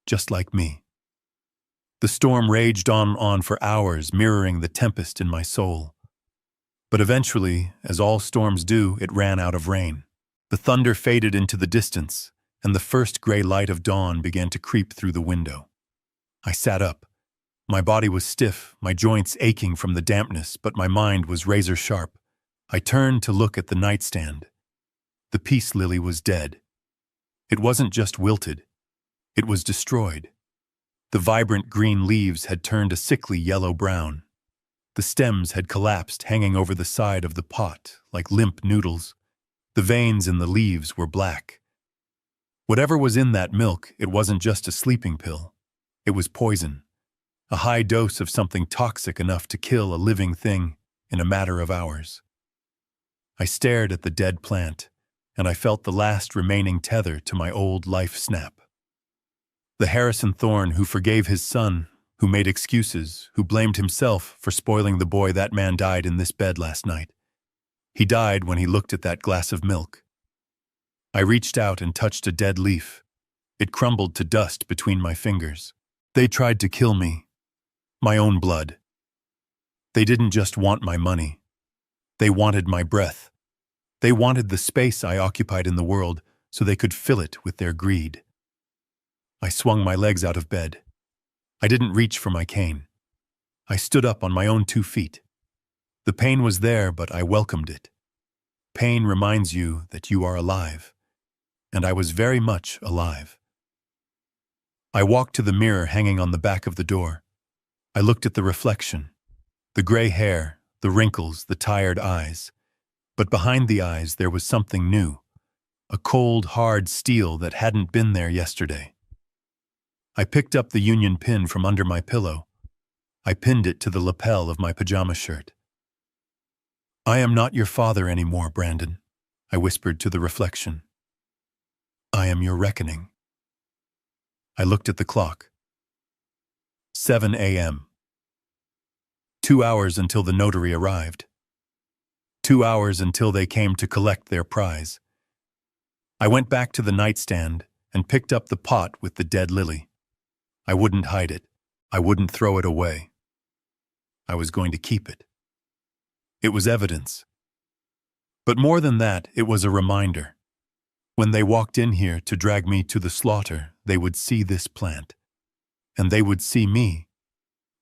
Just like me. The storm raged on for hours, mirroring the tempest in my soul. But eventually, as all storms do, it ran out of rain. The thunder faded into the distance, and the first gray light of dawn began to creep through the window. I sat up. My body was stiff, my joints aching from the dampness, but my mind was razor sharp. I turned to look at the nightstand. The peace lily was dead. It wasn't just wilted. It was destroyed. The vibrant green leaves had turned a sickly yellow-brown. The stems had collapsed, hanging over the side of the pot, like limp noodles. The veins in the leaves were black. Whatever was in that milk, it wasn't just a sleeping pill. It was poison. A high dose of something toxic enough to kill a living thing in a matter of hours. I stared at the dead plant, and I felt the last remaining tether to my old life snap. The Harrison Thorne who forgave his son, who made excuses, who blamed himself for spoiling the boy, that man died in this bed last night. He died when he looked at that glass of milk. I reached out and touched a dead leaf. It crumbled to dust between my fingers. They tried to kill me. My own blood. They didn't just want my money. They wanted my breath. They wanted the space I occupied in the world so they could fill it with their greed. I swung my legs out of bed. I didn't reach for my cane. I stood up on my own 2 feet. The pain was there, but I welcomed it. Pain reminds you that you are alive. And I was very much alive. I walked to the mirror hanging on the back of the door. I looked at the reflection. The gray hair, the wrinkles, the tired eyes. But behind the eyes there was something new. A cold, hard steel that hadn't been there yesterday. I picked up the union pin from under my pillow. I pinned it to the lapel of my pajama shirt. "I am not your father anymore, Brandon," I whispered to the reflection. "I am your reckoning." I looked at the clock. 7 a.m. 2 hours until the notary arrived. 2 hours until they came to collect their prize. I went back to the nightstand and picked up the pot with the dead lily. I wouldn't hide it. I wouldn't throw it away. I was going to keep it. It was evidence. But more than that, it was a reminder. When they walked in here to drag me to the slaughter, they would see this plant. And they would see me.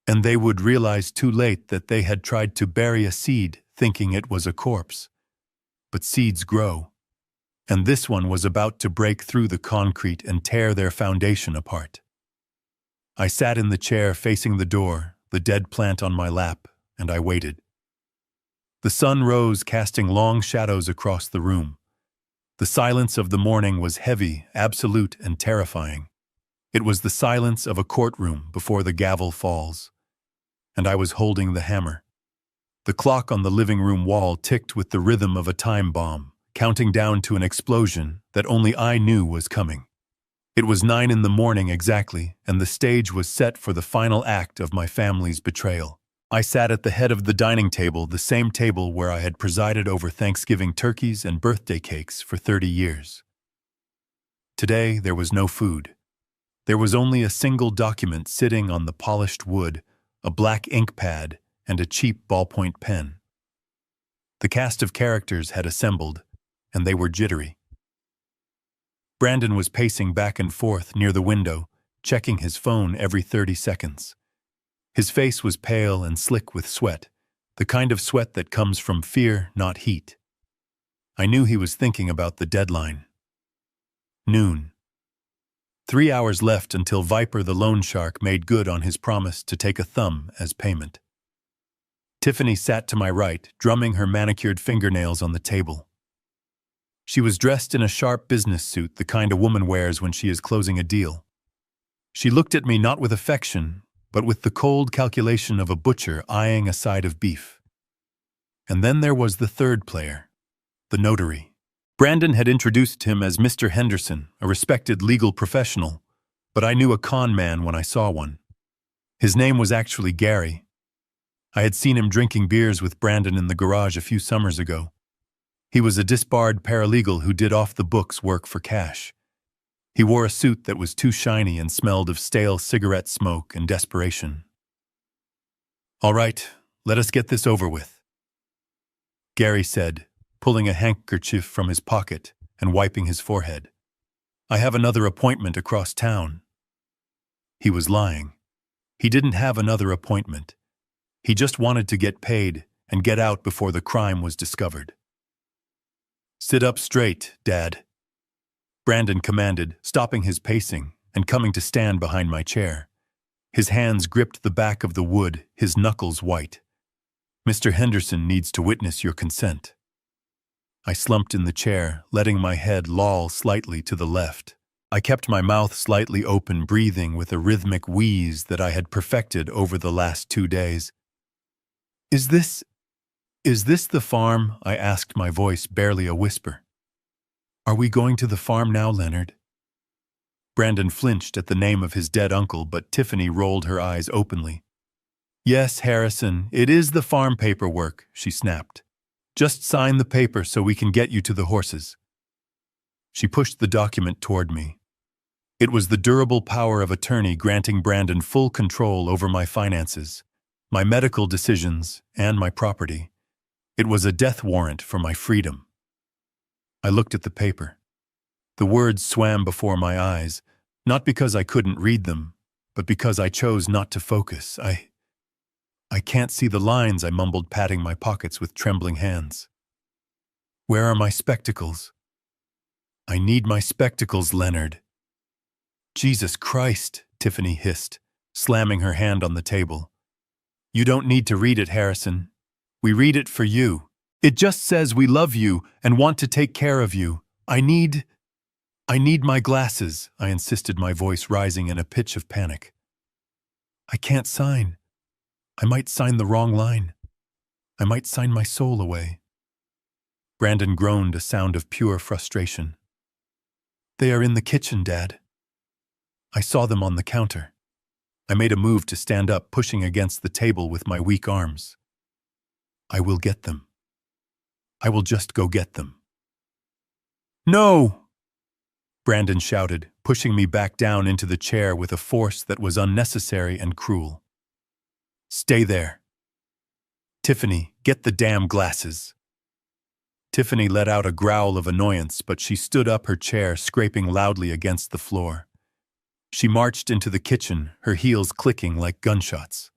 And they would realize too late that they had tried to bury a seed thinking it was a corpse. But seeds grow. And this one was about to break through the concrete and tear their foundation apart. I sat in the chair facing the door, the dead plant on my lap, and I waited. The sun rose, casting long shadows across the room. The silence of the morning was heavy, absolute, and terrifying. It was the silence of a courtroom before the gavel falls. And I was holding the hammer. The clock on the living room wall ticked with the rhythm of a time bomb, counting down to an explosion that only I knew was coming. It was 9 a.m. exactly, and the stage was set for the final act of my family's betrayal. I sat at the head of the dining table, the same table where I had presided over Thanksgiving turkeys and birthday cakes for 30 years. Today, there was no food. There was only a single document sitting on the polished wood, a black ink pad, and a cheap ballpoint pen. The cast of characters had assembled, and they were jittery. Brandon was pacing back and forth near the window, checking his phone every 30 seconds. His face was pale and slick with sweat, the kind of sweat that comes from fear, not heat. I knew he was thinking about the deadline. Noon. 3 hours left until Viper the loan shark made good on his promise to take a thumb as payment. Tiffany sat to my right, drumming her manicured fingernails on the table. She was dressed in a sharp business suit, the kind a woman wears when she is closing a deal. She looked at me not with affection, but with the cold calculation of a butcher eyeing a side of beef. And then there was the third player, the notary. Brandon had introduced him as Mr. Henderson, a respected legal professional, but I knew a con man when I saw one. His name was actually Gary. I had seen him drinking beers with Brandon in the garage a few summers ago. He was a disbarred paralegal who did off-the-books work for cash. He wore a suit that was too shiny and smelled of stale cigarette smoke and desperation. "All right, let us get this over with," Gary said, pulling a handkerchief from his pocket and wiping his forehead. "I have another appointment across town." He was lying. He didn't have another appointment. He just wanted to get paid and get out before the crime was discovered. "Sit up straight, Dad," Brandon commanded, stopping his pacing and coming to stand behind my chair. His hands gripped the back of the wood, his knuckles white. "Mr. Henderson needs to witness your consent." I slumped in the chair, letting my head loll slightly to the left. I kept my mouth slightly open, breathing with a rhythmic wheeze that I had perfected over the last 2 days. Is this the farm?" I asked, my voice barely a whisper. "Are we going to the farm now, Leonard?" Brandon flinched at the name of his dead uncle, but Tiffany rolled her eyes openly. "Yes, Harrison, it is the farm paperwork," she snapped. "Just sign the paper so we can get you to the horses." She pushed the document toward me. It was the durable power of attorney granting Brandon full control over my finances, my medical decisions, and my property. It was a death warrant for my freedom. I looked at the paper. The words swam before my eyes, not because I couldn't read them, but because I chose not to focus. I can't see the lines," I mumbled, patting my pockets with trembling hands. "Where are my spectacles?" "I need my spectacles, Leonard." "Jesus Christ," Tiffany hissed, slamming her hand on the table. "You don't need to read it, Harrison. We read it for you. It just says we love you and want to take care of you. I need my glasses," I insisted, my voice rising in a pitch of panic. "I can't sign. I might sign the wrong line. I might sign my soul away." Brandon groaned, a sound of pure frustration. "They are in the kitchen, Dad. I saw them on the counter." I made a move to stand up, pushing against the table with my weak arms. "I will get them. I will just go get them." "No!" Brandon shouted, pushing me back down into the chair with a force that was unnecessary and cruel. Stay there. Tiffany, get the damn glasses. Tiffany let out a growl of annoyance, but she stood up her chair, scraping loudly against the floor. She marched into the kitchen, her heels clicking like gunshots.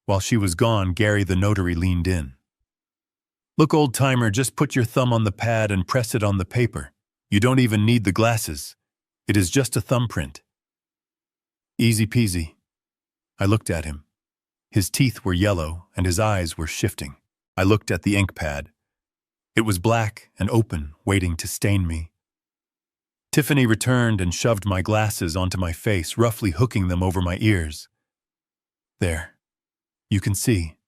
While she was gone, Gary the notary leaned in. Look, old-timer, just put your thumb on the pad and press it on the paper. You don't even need the glasses. It is just a thumbprint. Easy peasy. I looked at him. His teeth were yellow and his eyes were shifting. I looked at the ink pad. It was black and open, waiting to stain me. Tiffany returned and shoved my glasses onto my face, roughly hooking them over my ears. There. You can see.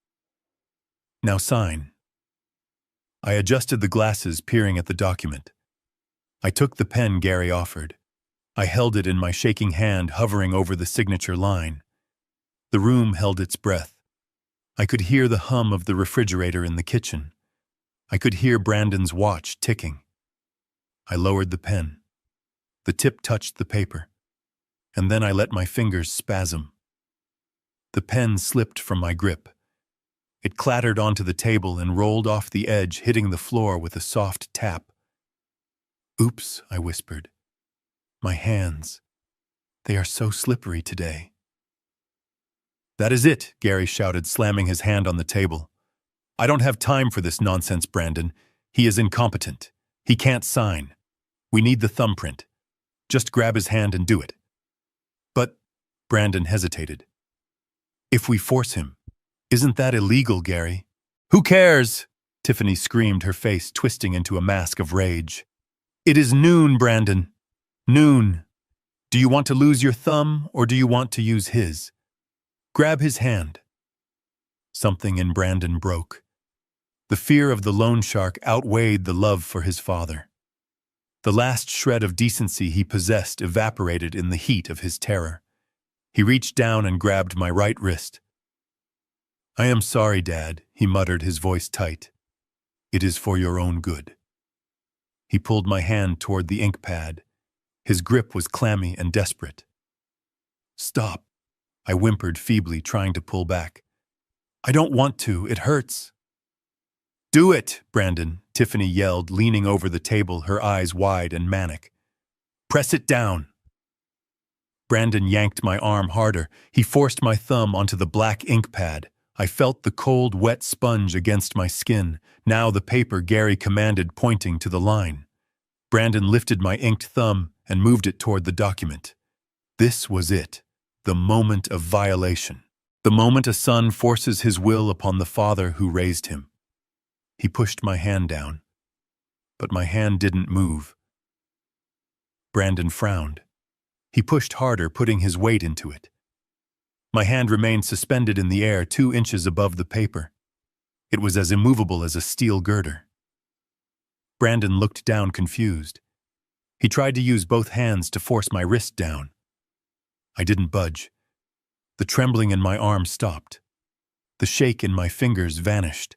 Now sign. I adjusted the glasses, peering at the document. I took the pen Gary offered. I held it in my shaking hand, hovering over the signature line. The room held its breath. I could hear the hum of the refrigerator in the kitchen. I could hear Brandon's watch ticking. I lowered the pen. The tip touched the paper, and then I let my fingers spasm. The pen slipped from my grip. It clattered onto the table and rolled off the edge, hitting the floor with a soft tap. Oops, I whispered. My hands. They are so slippery today. That is it, Gary shouted, slamming his hand on the table. I don't have time for this nonsense, Brandon. He is incompetent. He can't sign. We need the thumbprint. Just grab his hand and do it. But, Brandon hesitated. If we force him, isn't that illegal, Gary? Who cares? Tiffany screamed, her face twisting into a mask of rage. It is noon, Brandon. Noon. Do you want to lose your thumb or do you want to use his? Grab his hand. Something in Brandon broke. The fear of the loan shark outweighed the love for his father. The last shred of decency he possessed evaporated in the heat of his terror. He reached down and grabbed my right wrist. I am sorry, Dad, he muttered, his voice tight. It is for your own good. He pulled my hand toward the ink pad. His grip was clammy and desperate. Stop, I whimpered feebly, trying to pull back. I don't want to, it hurts. Do it, Brandon, Tiffany yelled, leaning over the table, her eyes wide and manic. Press it down. Brandon yanked my arm harder. He forced my thumb onto the black ink pad. I felt the cold, wet sponge against my skin. Now the paper, Gary commanded, pointing to the line. Brandon lifted my inked thumb and moved it toward the document. This was it, the moment of violation. The moment a son forces his will upon the father who raised him. He pushed my hand down, but my hand didn't move. Brandon frowned. He pushed harder, putting his weight into it. My hand remained suspended in the air 2 inches above the paper. It was as immovable as a steel girder. Brandon looked down, confused. He tried to use both hands to force my wrist down. I didn't budge. The trembling in my arm stopped. The shake in my fingers vanished.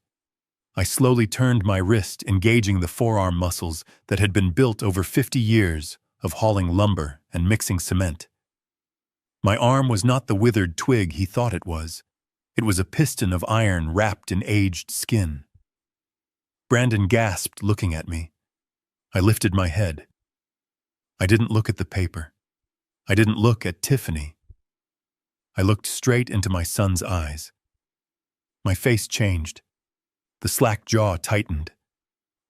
I slowly turned my wrist, engaging the forearm muscles that had been built over 50 years of hauling lumber and mixing cement. My arm was not the withered twig he thought it was. It was a piston of iron wrapped in aged skin. Brandon gasped, looking at me. I lifted my head. I didn't look at the paper. I didn't look at Tiffany. I looked straight into my son's eyes. My face changed. The slack jaw tightened.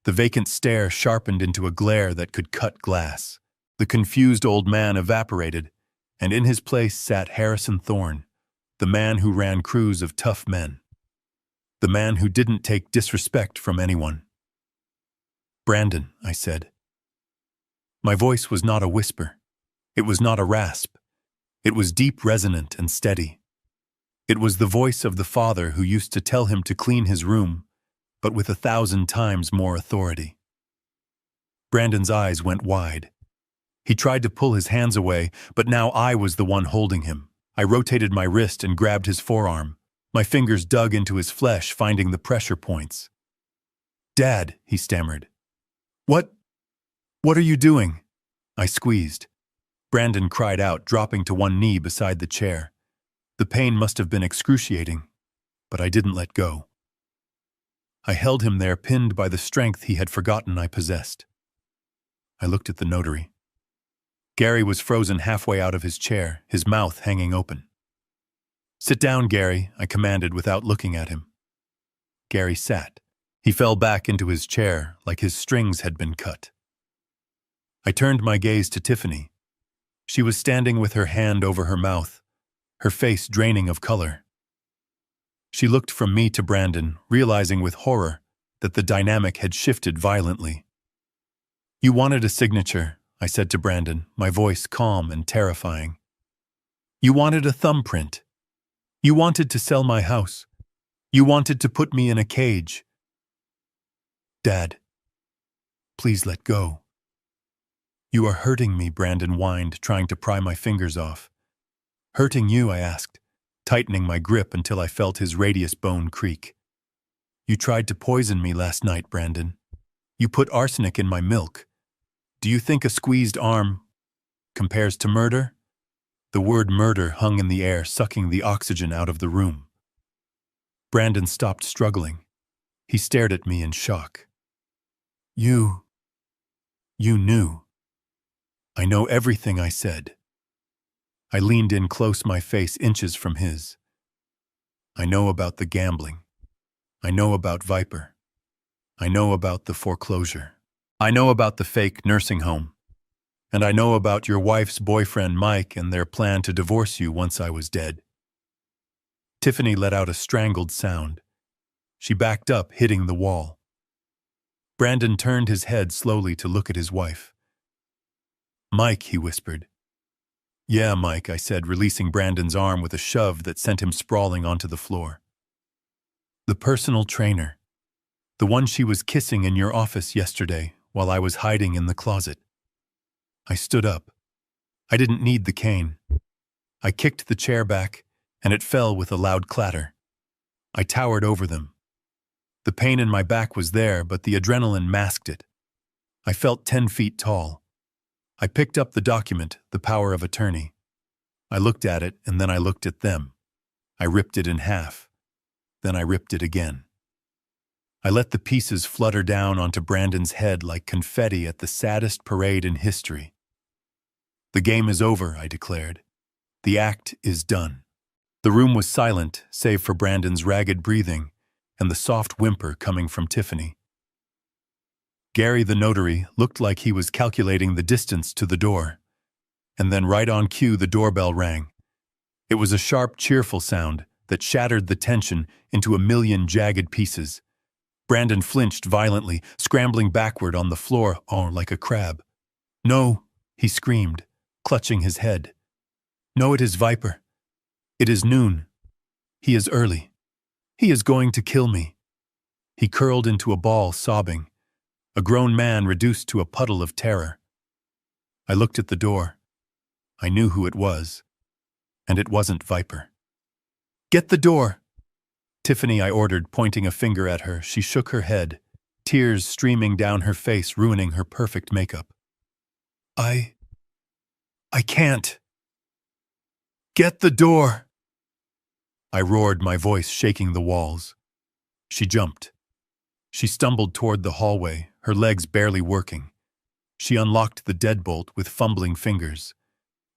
The vacant stare sharpened into a glare that could cut glass. The confused old man evaporated, and in his place sat Harrison Thorne, the man who ran crews of tough men. The man who didn't take disrespect from anyone. Brandon, I said. My voice was not a whisper. It was not a rasp. It was deep, resonant, and steady. It was the voice of the father who used to tell him to clean his room, but with 1,000 times more authority. Brandon's eyes went wide. He tried to pull his hands away, but now I was the one holding him. I rotated my wrist and grabbed his forearm. My fingers dug into his flesh, finding the pressure points. Dad, he stammered. What are you doing? I squeezed. Brandon cried out, dropping to one knee beside the chair. The pain must have been excruciating, but I didn't let go. I held him there, pinned by the strength he had forgotten I possessed. I looked at the notary. Gary was frozen halfway out of his chair, his mouth hanging open. "Sit down, Gary," I commanded without looking at him. Gary sat. He fell back into his chair like his strings had been cut. I turned my gaze to Tiffany. She was standing with her hand over her mouth, her face draining of color. She looked from me to Brandon, realizing with horror that the dynamic had shifted violently. "You wanted a signature," I said to Brandon, my voice calm and terrifying. "You wanted a thumbprint. You wanted to sell my house. You wanted to put me in a cage. Dad, please let go." "You are hurting me," Brandon whined, trying to pry my fingers off. "Hurting you?" I asked, tightening my grip until I felt his radius bone creak. "You tried to poison me last night, Brandon. You put arsenic in my milk. Do you think a squeezed arm compares to murder?" The word murder hung in the air, sucking the oxygen out of the room. Brandon stopped struggling. He stared at me in shock. You knew." "I know everything," I said. I leaned in close, my face inches from his. "I know about the gambling. I know about Viper. I know about the foreclosure. I know about the fake nursing home. And I know about your wife's boyfriend, Mike, and their plan to divorce you once I was dead." Tiffany let out a strangled sound. She backed up, hitting the wall. Brandon turned his head slowly to look at his wife. "Mike," he whispered. "Yeah, Mike," I said, releasing Brandon's arm with a shove that sent him sprawling onto the floor. "The personal trainer. The one she was kissing in your office yesterday while I was hiding in the closet." I stood up. I didn't need the cane. I kicked the chair back, and it fell with a loud clatter. I towered over them. The pain in my back was there, but the adrenaline masked it. I felt 10 feet tall. I picked up the document, the power of attorney. I looked at it, and then I looked at them. I ripped it in half. Then I ripped it again. I let the pieces flutter down onto Brandon's head like confetti at the saddest parade in history. "The game is over," I declared. "The act is done." The room was silent, save for Brandon's ragged breathing and the soft whimper coming from Tiffany. Gary, the notary, looked like he was calculating the distance to the door. And then right on cue, the doorbell rang. It was a sharp, cheerful sound that shattered the tension into a million jagged pieces. Brandon flinched violently, scrambling backward on the floor, like a crab. "No," he screamed, clutching his head. "No, it is Viper. It is noon. He is early. He is going to kill me." He curled into a ball, sobbing, a grown man reduced to a puddle of terror. I looked at the door. I knew who it was, and it wasn't Viper. "Get the door!" "Tiffany," I ordered, pointing a finger at her. She shook her head, tears streaming down her face, ruining her perfect makeup. I can't." "Get the door!" I roared, my voice shaking the walls. She jumped. She stumbled toward the hallway, her legs barely working. She unlocked the deadbolt with fumbling fingers.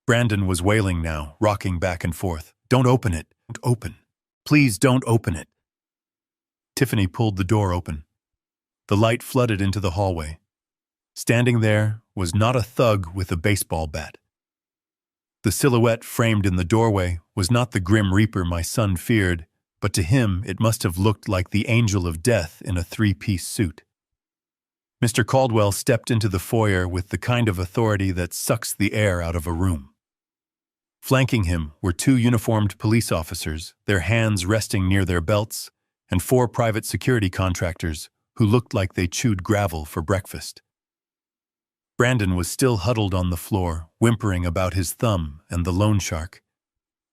Brandon was wailing now, rocking back and forth. "Don't open it. Don't open. Please don't open it." Tiffany pulled the door open. The light flooded into the hallway. Standing there was not a thug with a baseball bat. The silhouette framed in the doorway was not the grim reaper my son feared, but to him it must have looked like the angel of death in a 3-piece suit. Mr. Caldwell stepped into the foyer with the kind of authority that sucks the air out of a room. Flanking him were 2 uniformed police officers, their hands resting near their belts, and 4 private security contractors who looked like they chewed gravel for breakfast. Brandon was still huddled on the floor, whimpering about his thumb and the loan shark.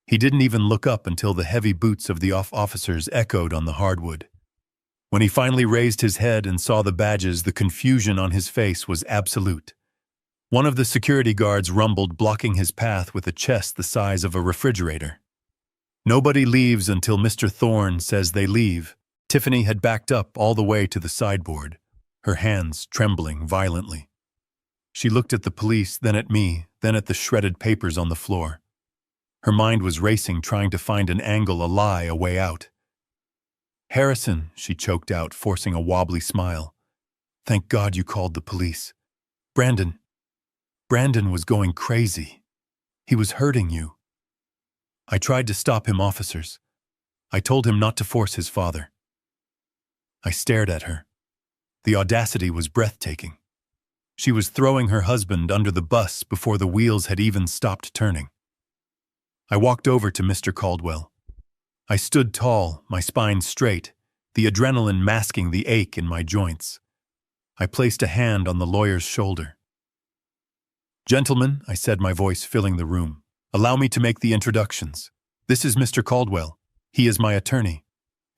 He didn't even look up until the heavy boots of the officers echoed on the hardwood. When he finally raised his head and saw the badges, the confusion on his face was absolute. One of the security guards rumbled, blocking his path with a chest the size of a refrigerator. Nobody leaves until Mr. Thorne says they leave. Tiffany had backed up all the way to the sideboard, her hands trembling violently. She looked at the police, then at me, then at the shredded papers on the floor. Her mind was racing, trying to find an angle, a lie, a way out. "Harrison," she choked out, forcing a wobbly smile. "Thank God you called the police. Brandon was going crazy. He was hurting you." "I tried to stop him, officers. I told him not to force his father." I stared at her. The audacity was breathtaking. She was throwing her husband under the bus before the wheels had even stopped turning. I walked over to Mr. Caldwell. I stood tall, my spine straight, the adrenaline masking the ache in my joints. I placed a hand on the lawyer's shoulder. "Gentlemen," I said, my voice filling the room, "allow me to make the introductions. This is Mr. Caldwell. He is my attorney,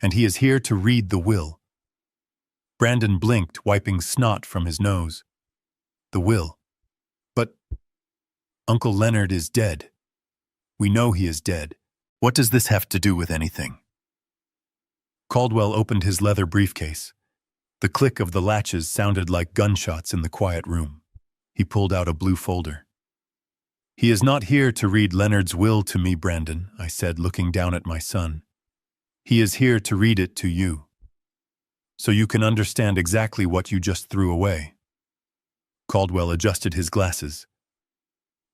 and he is here to read the will." Brandon blinked, wiping snot from his nose. "The will? But Uncle Leonard is dead. We know he is dead. What does this have to do with anything?" Caldwell opened his leather briefcase. The click of the latches sounded like gunshots in the quiet room. He pulled out a blue folder. "He is not here to read Leonard's will to me, Brandon," I said, looking down at my son. "He is here to read it to you, so you can understand exactly what you just threw away." Caldwell adjusted his glasses.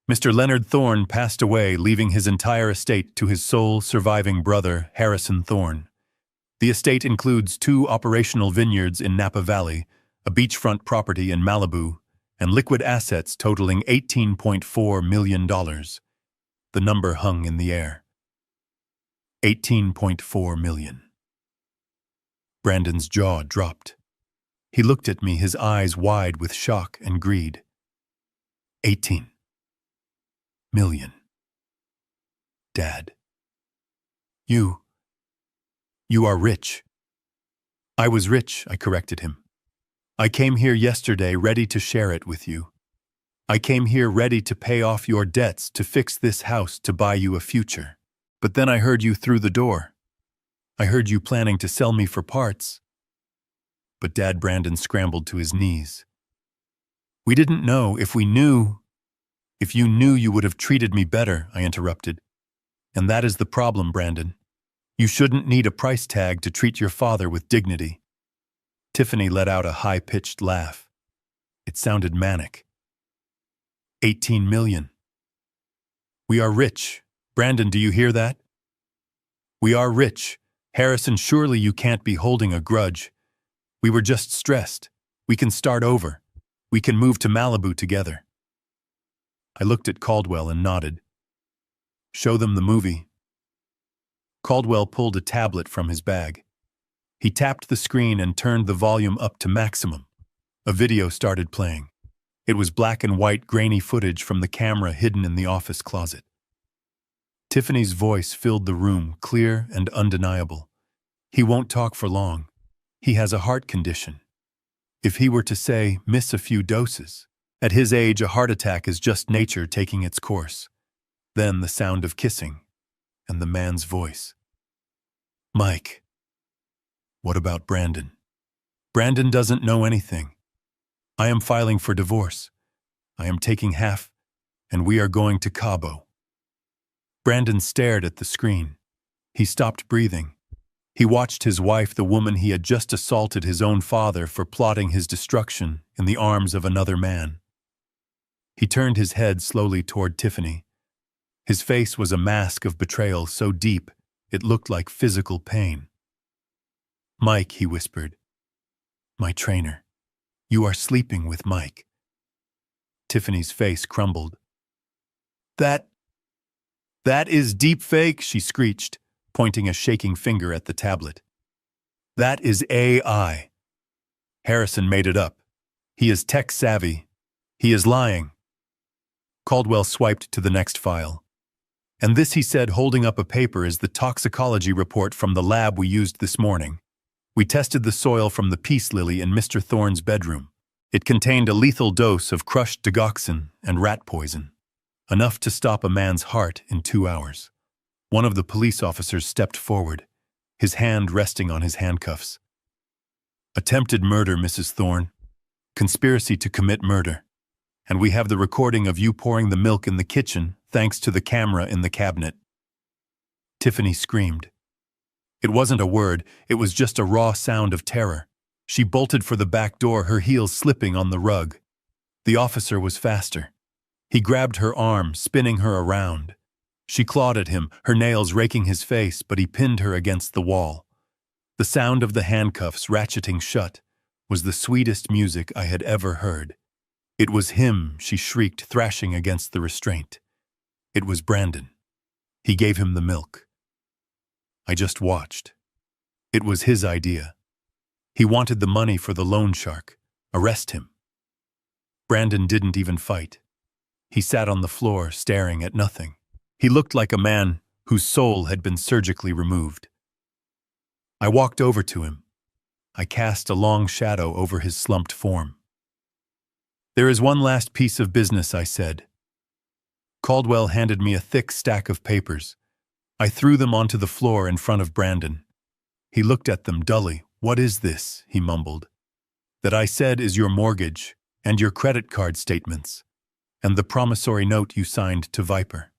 "Mr. Leonard Thorne passed away, leaving his entire estate to his sole surviving brother, Harrison Thorne. The estate includes 2 operational vineyards in Napa Valley, a beachfront property in Malibu, and liquid assets totaling $18.4 million. The number hung in the air. $18.4 million. Brandon's jaw dropped. He looked at me, his eyes wide with shock and greed. 18 million. Dad. You are rich." "I was rich," I corrected him. "I came here yesterday ready to share it with you. I came here ready to pay off your debts, to fix this house, to buy you a future. But then I heard you through the door. I heard you planning to sell me for parts." But Dad, Brandon scrambled to his knees. "We didn't know. If we knew—" "If you knew, you would have treated me better," I interrupted. "And that is the problem, Brandon. You shouldn't need a price tag to treat your father with dignity." Tiffany let out a high-pitched laugh. It sounded manic. 18 million. We are rich. Brandon, do you hear that? We are rich. Harrison, surely you can't be holding a grudge. We were just stressed. We can start over. We can move to Malibu together. I looked at Caldwell and nodded. "Show them the movie." Caldwell pulled a tablet from his bag. He tapped the screen and turned the volume up to maximum. A video started playing. It was black and white, grainy footage from the camera hidden in the office closet. Tiffany's voice filled the room, clear and undeniable. "He won't talk for long. He has a heart condition. If he were to say, miss a few doses. At his age, a heart attack is just nature taking its course." Then the sound of kissing, and the man's voice. "Mike." "What about Brandon?" "Brandon doesn't know anything. I am filing for divorce. I am taking half, and we are going to Cabo." Brandon stared at the screen. He stopped breathing. He watched his wife, the woman he had just assaulted his own father for, plotting his destruction in the arms of another man. He turned his head slowly toward Tiffany. His face was a mask of betrayal so deep it looked like physical pain. "Mike," he whispered. "My trainer. You are sleeping with Mike." Tiffany's face crumbled. That is deep fake," she screeched, pointing a shaking finger at the tablet. "That is AI. Harrison made it up. He is tech-savvy. He is lying." Caldwell swiped to the next file. "And this," he said, holding up a paper, "is the toxicology report from the lab we used this morning. We tested the soil from the peace lily in Mr. Thorne's bedroom. It contained a lethal dose of crushed digoxin and rat poison, enough to stop a man's heart in 2 hours. One of the police officers stepped forward, his hand resting on his handcuffs. Attempted murder, Mrs. Thorne. Conspiracy to commit murder. And we have the recording of you pouring the milk in the kitchen, thanks to the camera in the cabinet. Tiffany screamed. It wasn't a word, it was just a raw sound of terror. She bolted for the back door, her heels slipping on the rug. The officer was faster. He grabbed her arm, spinning her around. She clawed at him, her nails raking his face, but he pinned her against the wall. The sound of the handcuffs ratcheting shut was the sweetest music I had ever heard. It was him, she shrieked, thrashing against the restraint. It was Brandon. He gave him the milk. I just watched. It was his idea. He wanted the money for the loan shark. Arrest him. Brandon didn't even fight. He sat on the floor, staring at nothing. He looked like a man whose soul had been surgically removed. I walked over to him. I cast a long shadow over his slumped form. There is one last piece of business, I said. Caldwell handed me a thick stack of papers. I threw them onto the floor in front of Brandon. He looked at them dully. What is this? He mumbled. That I said is your mortgage and your credit card statements and the promissory note you signed to Viper.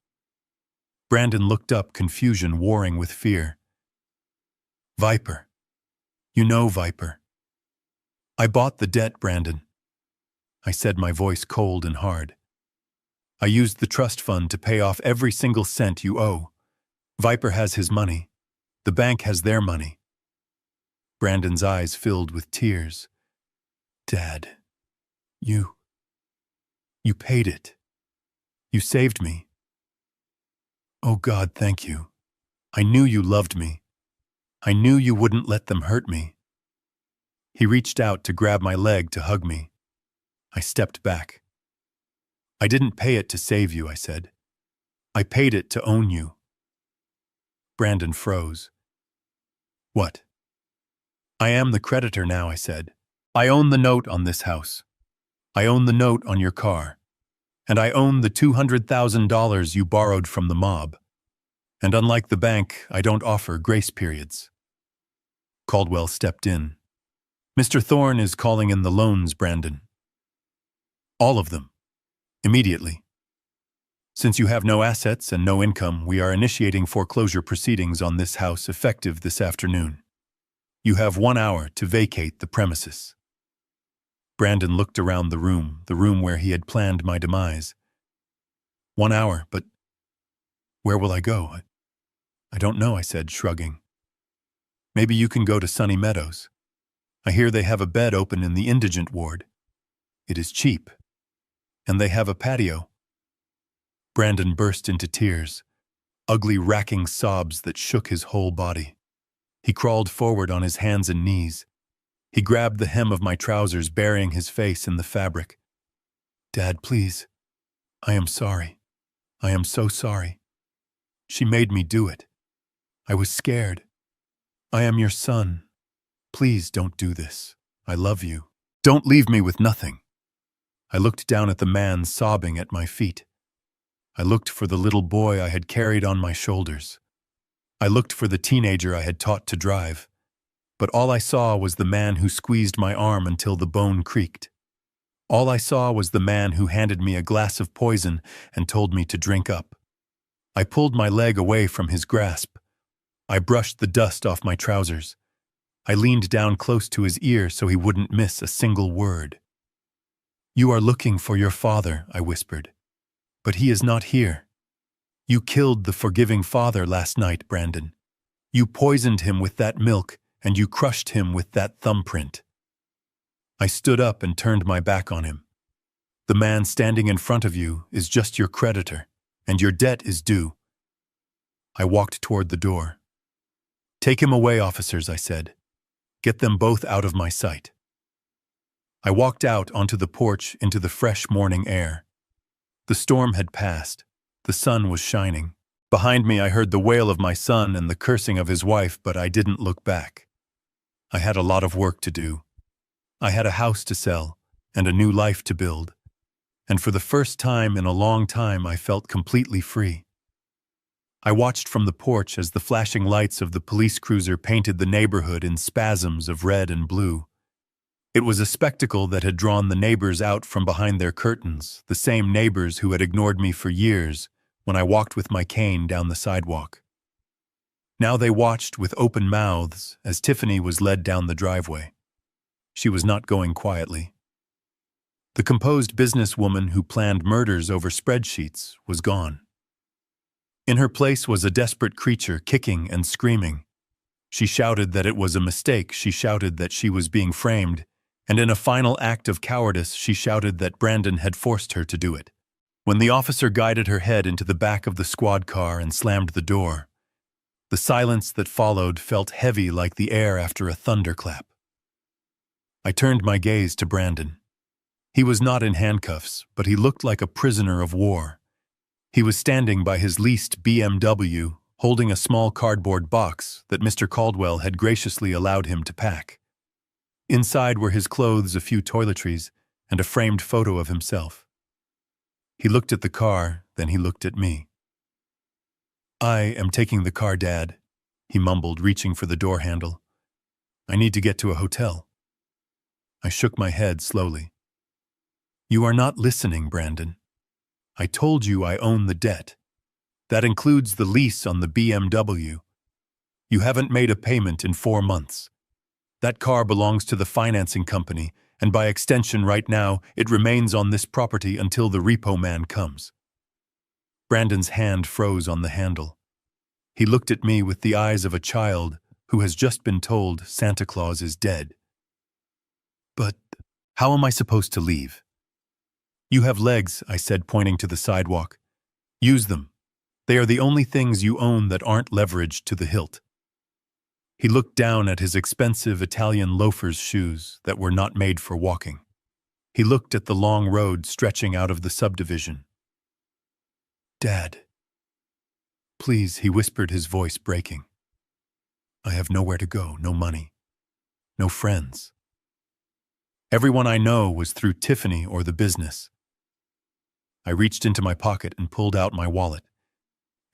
Brandon looked up, confusion warring with fear. Viper. You know Viper. I bought the debt, Brandon. I said, my voice cold and hard. I used the trust fund to pay off every single cent you owe. Viper has his money. The bank has their money. Brandon's eyes filled with tears. Dad, you paid it. You saved me. Oh God, thank you. I knew you loved me. I knew you wouldn't let them hurt me. He reached out to grab my leg to hug me. I stepped back. I didn't pay it to save you, I said. I paid it to own you. Brandon froze. What? I am the creditor now, I said. I own the note on this house. I own the note on your car. And I own the $200,000 you borrowed from the mob. And unlike the bank, I don't offer grace periods. Caldwell stepped in. Mr. Thorne is calling in the loans, Brandon. All of them. Immediately. Since you have no assets and no income, we are initiating foreclosure proceedings on this house effective this afternoon. You have 1 hour to vacate the premises. Brandon looked around the room where he had planned my demise. 1 hour, but where will I go? I don't know, I said, shrugging. Maybe you can go to Sunny Meadows. I hear they have a bed open in the indigent ward. It is cheap. And they have a patio. Brandon burst into tears, ugly racking sobs that shook his whole body. He crawled forward on his hands and knees. He grabbed the hem of my trousers, burying his face in the fabric. Dad, please. I am sorry. I am so sorry. She made me do it. I was scared. I am your son. Please don't do this. I love you. Don't leave me with nothing. I looked down at the man sobbing at my feet. I looked for the little boy I had carried on my shoulders. I looked for the teenager I had taught to drive. But all I saw was the man who squeezed my arm until the bone creaked. All I saw was the man who handed me a glass of poison and told me to drink up. I pulled my leg away from his grasp. I brushed the dust off my trousers. I leaned down close to his ear so he wouldn't miss a single word. You are looking for your father, I whispered. But he is not here. You killed the forgiving father last night, Brandon. You poisoned him with that milk, and you crushed him with that thumbprint. I stood up and turned my back on him. The man standing in front of you is just your creditor, and your debt is due. I walked toward the door. Take him away, officers, I said. Get them both out of my sight. I walked out onto the porch into the fresh morning air. The storm had passed. The sun was shining. Behind me I heard the wail of my son and the cursing of his wife, but I didn't look back. I had a lot of work to do. I had a house to sell, and a new life to build. And for the first time in a long time, I felt completely free. I watched from the porch as the flashing lights of the police cruiser painted the neighborhood in spasms of red and blue. It was a spectacle that had drawn the neighbors out from behind their curtains, the same neighbors who had ignored me for years when I walked with my cane down the sidewalk. Now they watched with open mouths as Tiffany was led down the driveway. She was not going quietly. The composed businesswoman who planned murders over spreadsheets was gone. In her place was a desperate creature kicking and screaming. She shouted that it was a mistake, she shouted that she was being framed, and in a final act of cowardice she shouted that Brandon had forced her to do it. When the officer guided her head into the back of the squad car and slammed the door, the silence that followed felt heavy like the air after a thunderclap. I turned my gaze to Brandon. He was not in handcuffs, but he looked like a prisoner of war. He was standing by his leased BMW, holding a small cardboard box that Mr. Caldwell had graciously allowed him to pack. Inside were his clothes, a few toiletries, and a framed photo of himself. He looked at the car, then he looked at me. "I am taking the car, Dad," he mumbled, reaching for the door handle. "I need to get to a hotel." I shook my head slowly. "You are not listening, Brandon. I told you I own the debt. That includes the lease on the BMW. You haven't made a payment in 4 months. That car belongs to the financing company, and by extension right now, it remains on this property until the repo man comes." Brandon's hand froze on the handle. He looked at me with the eyes of a child who has just been told Santa Claus is dead. "But how am I supposed to leave?" "You have legs," I said, pointing to the sidewalk. "Use them. They are the only things you own that aren't leveraged to the hilt." He looked down at his expensive Italian loafers shoes that were not made for walking. He looked at the long road stretching out of the subdivision. "Dad, please," he whispered, his voice breaking. "I have nowhere to go, no money, no friends. Everyone I know was through Tiffany or the business." I reached into my pocket and pulled out my wallet.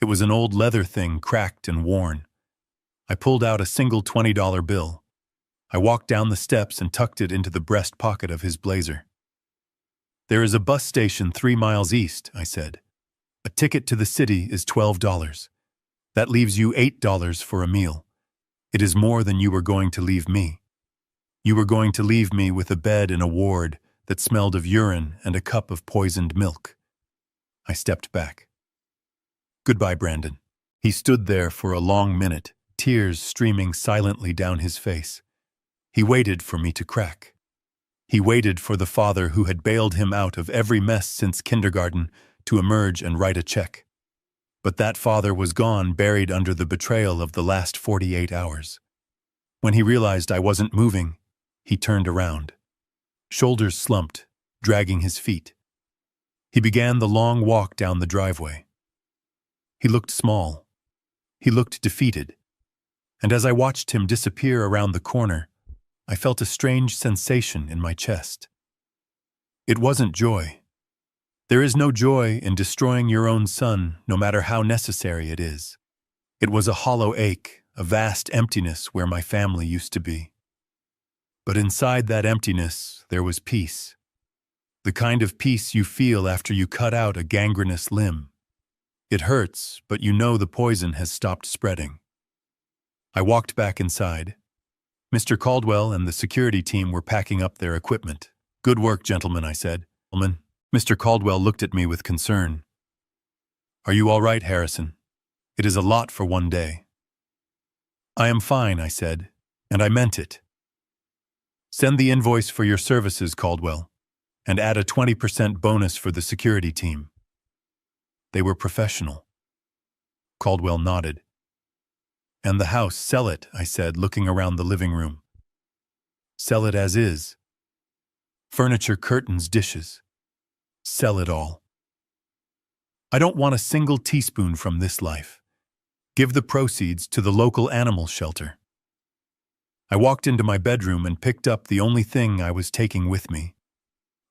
It was an old leather thing, cracked and worn. I pulled out a single $20 bill. I walked down the steps and tucked it into the breast pocket of his blazer. "There is a bus station 3 miles east," I said. "A ticket to the city is $12. That leaves you $8 for a meal. It is more than you were going to leave me. You were going to leave me with a bed in a ward that smelled of urine and a cup of poisoned milk." I stepped back. "Goodbye, Brandon." He stood there for a long minute, tears streaming silently down his face. He waited for me to crack. He waited for the father who had bailed him out of every mess since kindergarten to emerge and write a check. But that father was gone, buried under the betrayal of the last 48 hours. When he realized I wasn't moving, he turned around. Shoulders slumped, dragging his feet. He began the long walk down the driveway. He looked small. He looked defeated. And as I watched him disappear around the corner, I felt a strange sensation in my chest. It wasn't joy. There is no joy in destroying your own son, no matter how necessary it is. It was a hollow ache, a vast emptiness where my family used to be. But inside that emptiness, there was peace. The kind of peace you feel after you cut out a gangrenous limb. It hurts, but you know the poison has stopped spreading. I walked back inside. Mr. Caldwell and the security team were packing up their equipment. "Good work, gentlemen," I said. Mr. Caldwell looked at me with concern. "Are you all right, Harrison? It is a lot for one day." "I am fine," I said, and I meant it. "Send the invoice for your services, Caldwell, and add a 20% bonus for the security team." They were professional. Caldwell nodded. "And the house, sell it," I said, looking around the living room. "Sell it as is. Furniture, curtains, dishes. Sell it all. I don't want a single teaspoon from this life. Give the proceeds to the local animal shelter." I walked into my bedroom and picked up the only thing I was taking with me,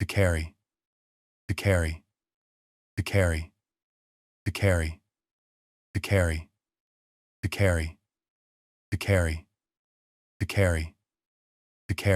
to carry, to carry, to carry, to carry, to carry, to carry, to carry, to carry, to carry.